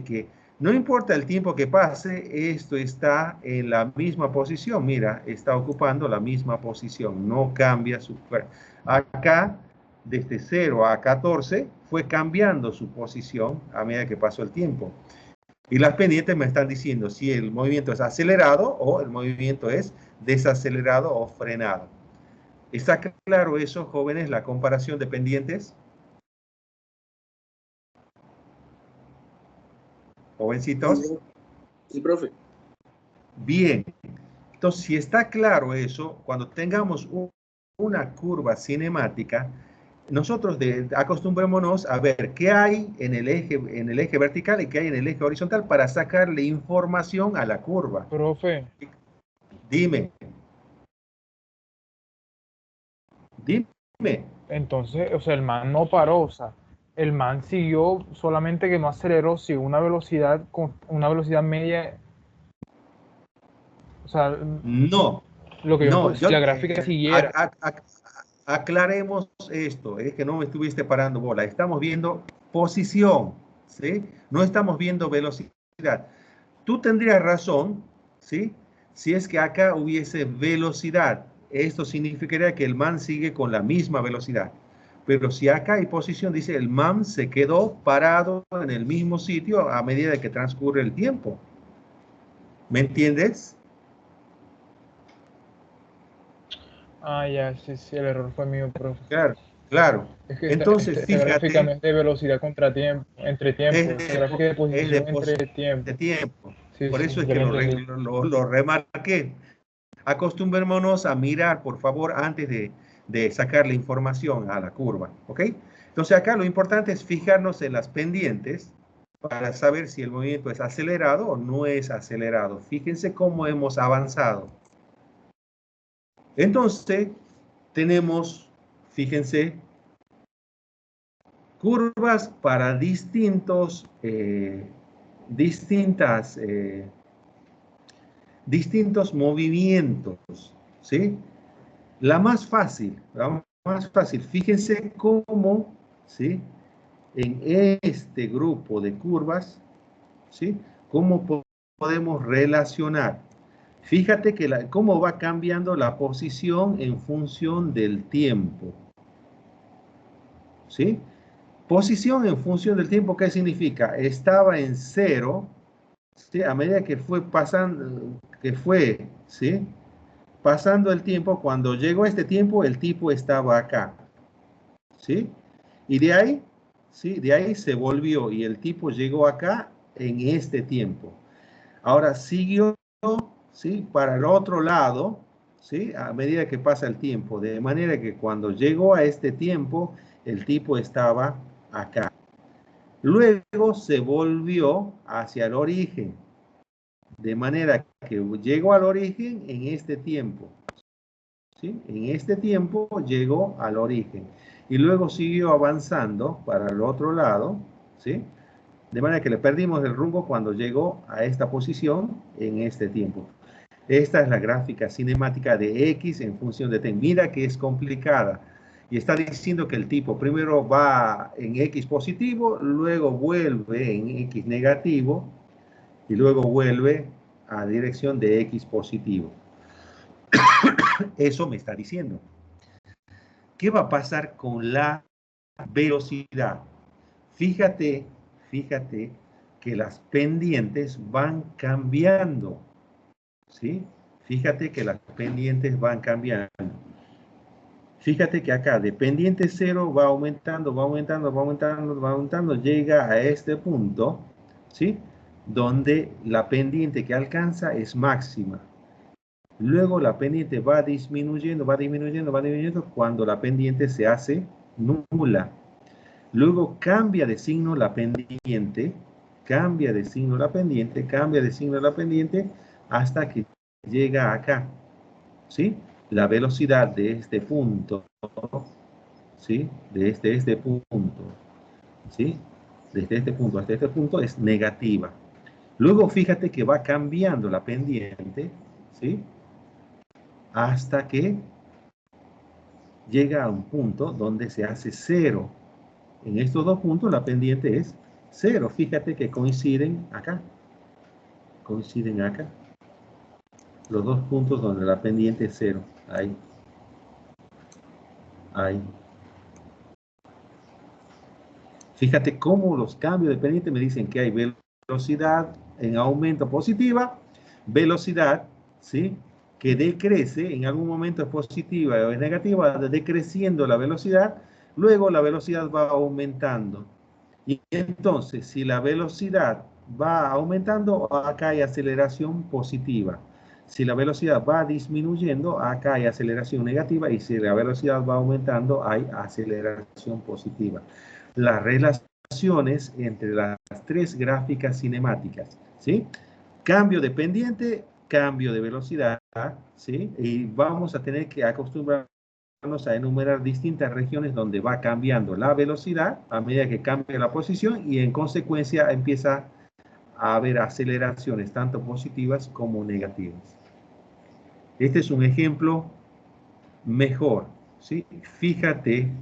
que no importa el tiempo que pase, esto está en la misma posición. Mira, está ocupando la misma posición, no cambia su cuerpo. Acá, desde 0 a 14, fue cambiando su posición a medida que pasó el tiempo. Y las pendientes me están diciendo si el movimiento es acelerado o el movimiento es desacelerado o frenado. ¿Está claro eso, jóvenes, la comparación de pendientes? Jovencitos. Sí, profe. Bien. Entonces, si está claro eso, cuando tengamos una curva cinemática, nosotros acostumbrémonos a ver qué hay en el eje vertical y qué hay en el eje horizontal para sacarle información a la curva. Profe. Dime. Dime. Entonces, o sea, el man no paró, o sea, el man siguió, solamente que no aceleró, siguió una velocidad media. O sea, no. Lo que No, si la gráfica siguiera. Aclaremos esto, es que no me estuviste parando bola. Estamos viendo posición, ¿sí? No estamos viendo velocidad. Tú tendrías razón, ¿sí? Si es que acá hubiese velocidad, esto significaría que el man sigue con la misma velocidad. Pero si acá hay posición, dice el man se quedó parado en el mismo sitio a medida que transcurre el tiempo. ¿Me entiendes? Ah, ya, sí, el error fue mío, profe. Claro. Es que Entonces, esta gráfica no es de velocidad contra tiempo, entre tiempo. Esta gráfica es de posición entre tiempo. Sí, Por eso es ya que lo lo remarqué. Acostumbrémonos a mirar, por favor, antes de sacar la información a la curva, ¿ok? Entonces acá lo importante es fijarnos en las pendientes para saber si el movimiento es acelerado o no es acelerado. Fíjense cómo hemos avanzado. Entonces, tenemos, fíjense, curvas para distintos movimientos, ¿sí? La más fácil, fíjense cómo, ¿sí? En este grupo de curvas, ¿sí? ¿Cómo podemos relacionar? Fíjate que cómo va cambiando la posición en función del tiempo, ¿sí? Posición en función del tiempo, ¿qué significa? Estaba en 0, ¿sí? A medida que fue pasando, ¿sí? Pasando el tiempo, cuando llegó este tiempo, el tipo estaba acá, ¿sí? Y de ahí, ¿sí? De ahí se volvió y el tipo llegó acá en este tiempo. Ahora siguió, ¿sí? Para el otro lado, ¿sí? A medida que pasa el tiempo, de manera que cuando llegó a este tiempo, el tipo estaba acá. Luego se volvió hacia el origen, de manera que llegó al origen en este tiempo. ¿Sí? En este tiempo llegó al origen y luego siguió avanzando para el otro lado, ¿sí? De manera que le perdimos el rumbo cuando llegó a esta posición en este tiempo. Esta es la gráfica cinemática de X en función de T. Mira que es complicada y está diciendo que el tipo primero va en X positivo, luego vuelve en X negativo y luego vuelve a dirección de X positivo. Eso me está diciendo. ¿Qué va a pasar con la velocidad? Fíjate que las pendientes van cambiando, ¿sí? Fíjate que las pendientes van cambiando. Fíjate que acá de pendiente 0 va aumentando, llega a este punto, ¿sí? Donde la pendiente que alcanza es máxima. Luego la pendiente va disminuyendo, va disminuyendo, va disminuyendo cuando la pendiente se hace nula. Luego cambia de signo la pendiente, cambia de signo la pendiente, cambia de signo la pendiente hasta que llega acá, ¿sí? La velocidad de este punto, ¿sí? Desde este punto, ¿sí? Desde este punto hasta este punto es negativa. Luego fíjate que va cambiando la pendiente, ¿sí? Hasta que llega a un punto donde se hace cero. En estos dos puntos la pendiente es cero. Fíjate que coinciden acá. Coinciden acá. Los dos puntos donde la pendiente es cero. Ahí. Ahí. Fíjate cómo los cambios de pendiente me dicen que hay velocidad en aumento positiva, velocidad, ¿sí? Que decrece, en algún momento es positiva o es negativa, decreciendo la velocidad, luego la velocidad va aumentando. Y entonces, si la velocidad va aumentando, acá hay aceleración positiva. Si la velocidad va disminuyendo, acá hay aceleración negativa. Y si la velocidad va aumentando, hay aceleración positiva. Las relaciones entre las tres gráficas cinemáticas, ¿sí? Cambio de pendiente, cambio de velocidad, ¿sí? Y vamos a tener que acostumbrarnos a enumerar distintas regiones donde va cambiando la velocidad a medida que cambia la posición y en consecuencia empieza a haber aceleraciones tanto positivas como negativas. Este es un ejemplo mejor, ¿sí? Fíjate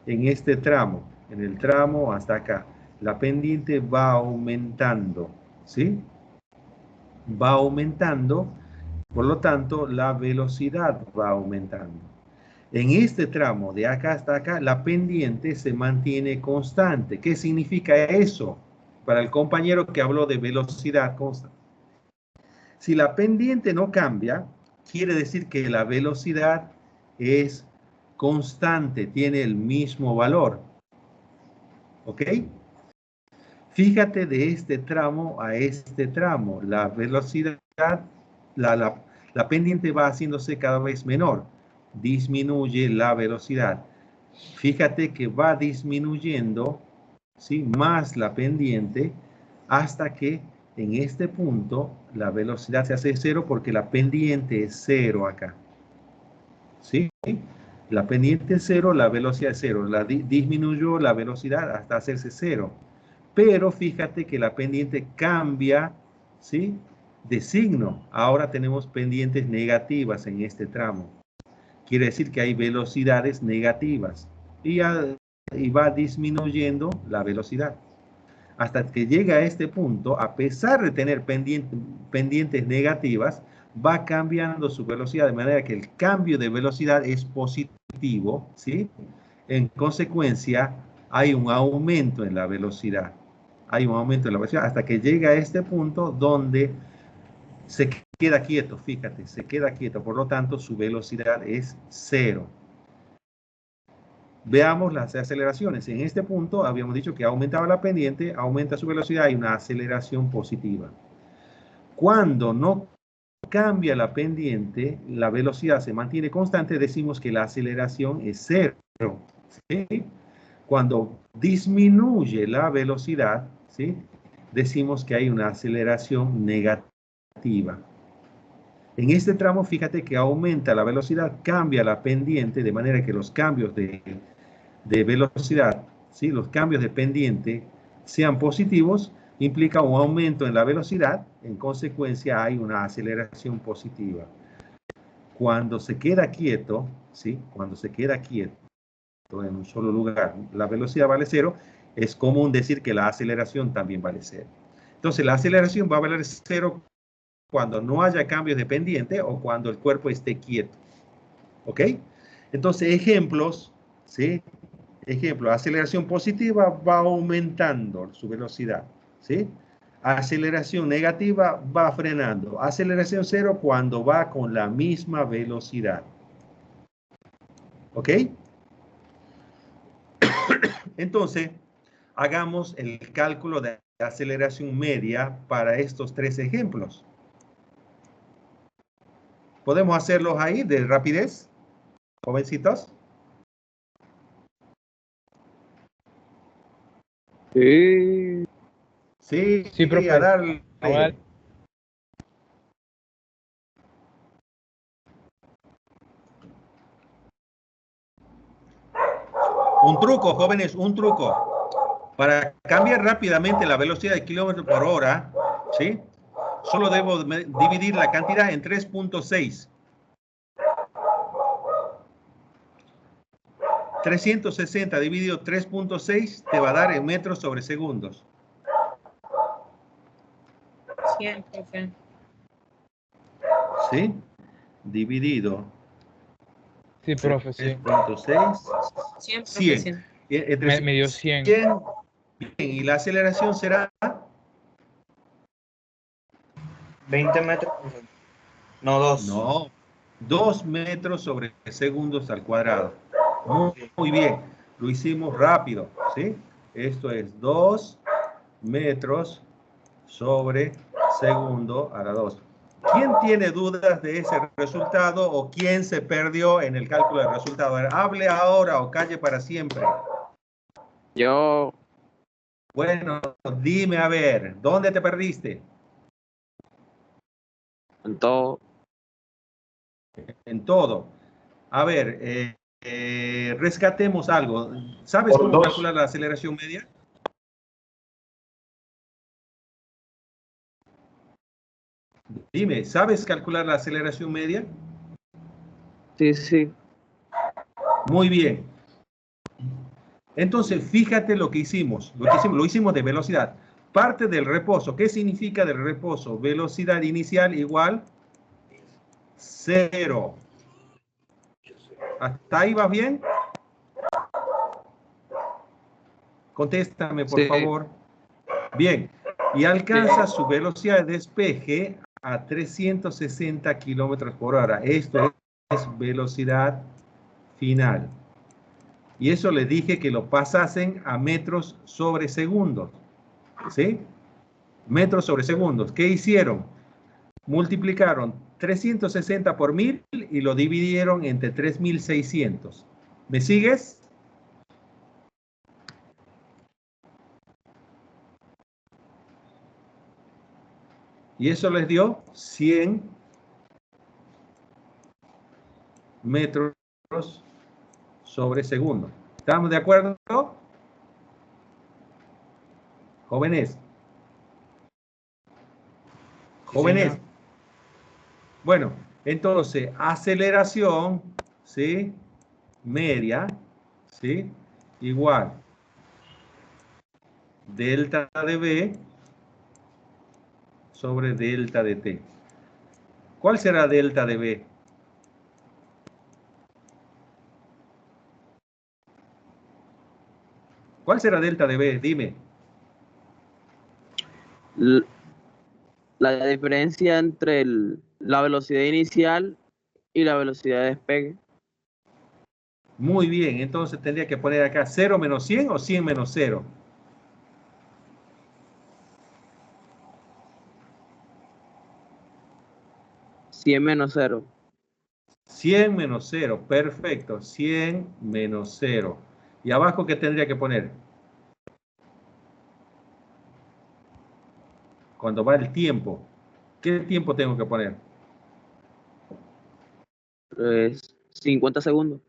en este tramo, en el tramo hasta acá. La pendiente va aumentando, ¿sí? Va aumentando, por lo tanto, la velocidad va aumentando. En este tramo, de acá hasta acá, la pendiente se mantiene constante. ¿Qué significa eso? Para el compañero que habló de velocidad constante. Si la pendiente no cambia, quiere decir que la velocidad es constante, tiene el mismo valor. ¿Ok? Fíjate de este tramo a este tramo. La velocidad, la pendiente va haciéndose cada vez menor. Disminuye la velocidad. Fíjate que va disminuyendo, ¿sí? Más la pendiente hasta que en este punto la velocidad se hace cero porque la pendiente es cero acá. ¿Sí? La pendiente es cero, la velocidad es cero. Disminuyó la velocidad hasta hacerse cero. Pero fíjate que la pendiente cambia, ¿sí? De signo. Ahora tenemos pendientes negativas en este tramo. Quiere decir que hay velocidades negativas y va disminuyendo la velocidad. Hasta que llega a este punto, a pesar de tener pendientes negativas, va cambiando su velocidad de manera que el cambio de velocidad es positivo, ¿sí? En consecuencia, hay un aumento en la velocidad. Hay un aumento en la velocidad hasta que llega a este punto donde se queda quieto, fíjate, se queda quieto, por lo tanto su velocidad es cero. Veamos las aceleraciones. En este punto habíamos dicho que aumentaba la pendiente, aumenta su velocidad y una aceleración positiva. Cuando no cambia la pendiente, la velocidad se mantiene constante, decimos que la aceleración es cero. ¿Sí? Cuando disminuye la velocidad, ¿sí? Decimos que hay una aceleración negativa. En este tramo, fíjate que aumenta la velocidad, cambia la pendiente, de manera que los cambios de velocidad, ¿sí? Los cambios de pendiente sean positivos, implica un aumento en la velocidad, en consecuencia hay una aceleración positiva. Cuando se queda quieto, ¿sí? Cuando se queda quieto en un solo lugar, la velocidad vale cero, es común decir que la aceleración también vale cero. Entonces, la aceleración va a valer cero cuando no haya cambios de pendiente o cuando el cuerpo esté quieto. ¿Ok? Entonces, ejemplos, ¿sí? Ejemplo, aceleración positiva va aumentando su velocidad, ¿sí? Aceleración negativa va frenando. Aceleración cero cuando va con la misma velocidad. ¿Ok? Entonces, hagamos el cálculo de aceleración media para estos tres ejemplos. ¿Podemos hacerlos ahí de rapidez, jovencitos? Sí. Sí, Sí, profe. a darle. Vamos a dar- Un truco, jóvenes, un truco. Para cambiar rápidamente la velocidad de kilómetros por hora, ¿sí? Solo debo dividir la cantidad en 3.6. 360 dividido 3.6 te va a dar en metros sobre segundos. 100, profe. ¿Sí? Dividido Sí, profe, sí. 3.6, 100, profe, 100. 100. Me dio 100. Bien, y la aceleración será 20 metros, profe. No, 2. no, 2 metros sobre segundos al cuadrado. Muy bien, lo hicimos rápido, ¿sí? Esto es 2 metros sobre segundo a la 2. ¿Quién tiene dudas de ese resultado o quién se perdió en el cálculo del resultado? A ver, hable ahora o calle para siempre. Yo, Bueno, dime a ver, ¿dónde te perdiste? en todo, En todo. A ver, rescatemos algo. ¿Sabes Por cómo 2. calcular la aceleración media? Dime, ¿sabes calcular la aceleración media? sí, sí. Muy bien. Entonces, fíjate lo que hicimos. Lo hicimos de velocidad. Parte del reposo. ¿Qué significa del reposo? Velocidad inicial igual 0. ¿Hasta ahí va bien? Contéstame, por Sí. favor. Bien. Y alcanza su velocidad de despeje a 360 kilómetros por hora. Esto es velocidad final. Y eso les dije que lo pasasen a metros sobre segundos. ¿Sí? Metros sobre segundos. ¿Qué hicieron? Multiplicaron 360 por 1000 y lo dividieron entre 3600. ¿Me sigues? Y eso les dio 100 metros sobre segundo. ¿Estamos de acuerdo? Jóvenes. Jóvenes. señor. Bueno, entonces, aceleración, ¿sí? Media, ¿sí? Igual. Delta de V sobre delta de T. ¿Cuál será delta de V? ¿Cuál será delta de V? Dime. La diferencia entre la velocidad inicial y la velocidad de despegue. Muy bien, entonces tendría que poner acá 0 menos 100 o 100 menos 0. ¿100 menos 0? 100 menos 0, perfecto. 100 menos 0. ¿Y abajo qué tendría que poner? Cuando va el tiempo. ¿Qué tiempo tengo que poner? 50 segundos.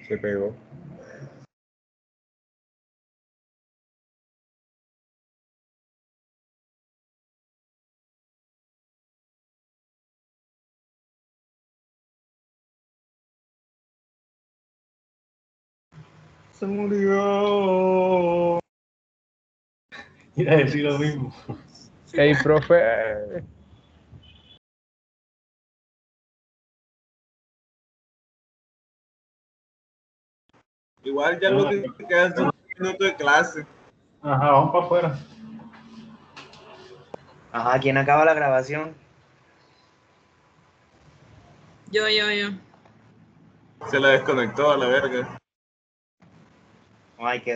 Se pegó. Se murió. Iba a decir lo mismo. Hey, profe. Igual ya lo que queda es un minuto de clase. Ajá, vamos para afuera. Ajá, ¿quién acaba la grabación? Yo. Se la desconectó a la verga. Ay, qué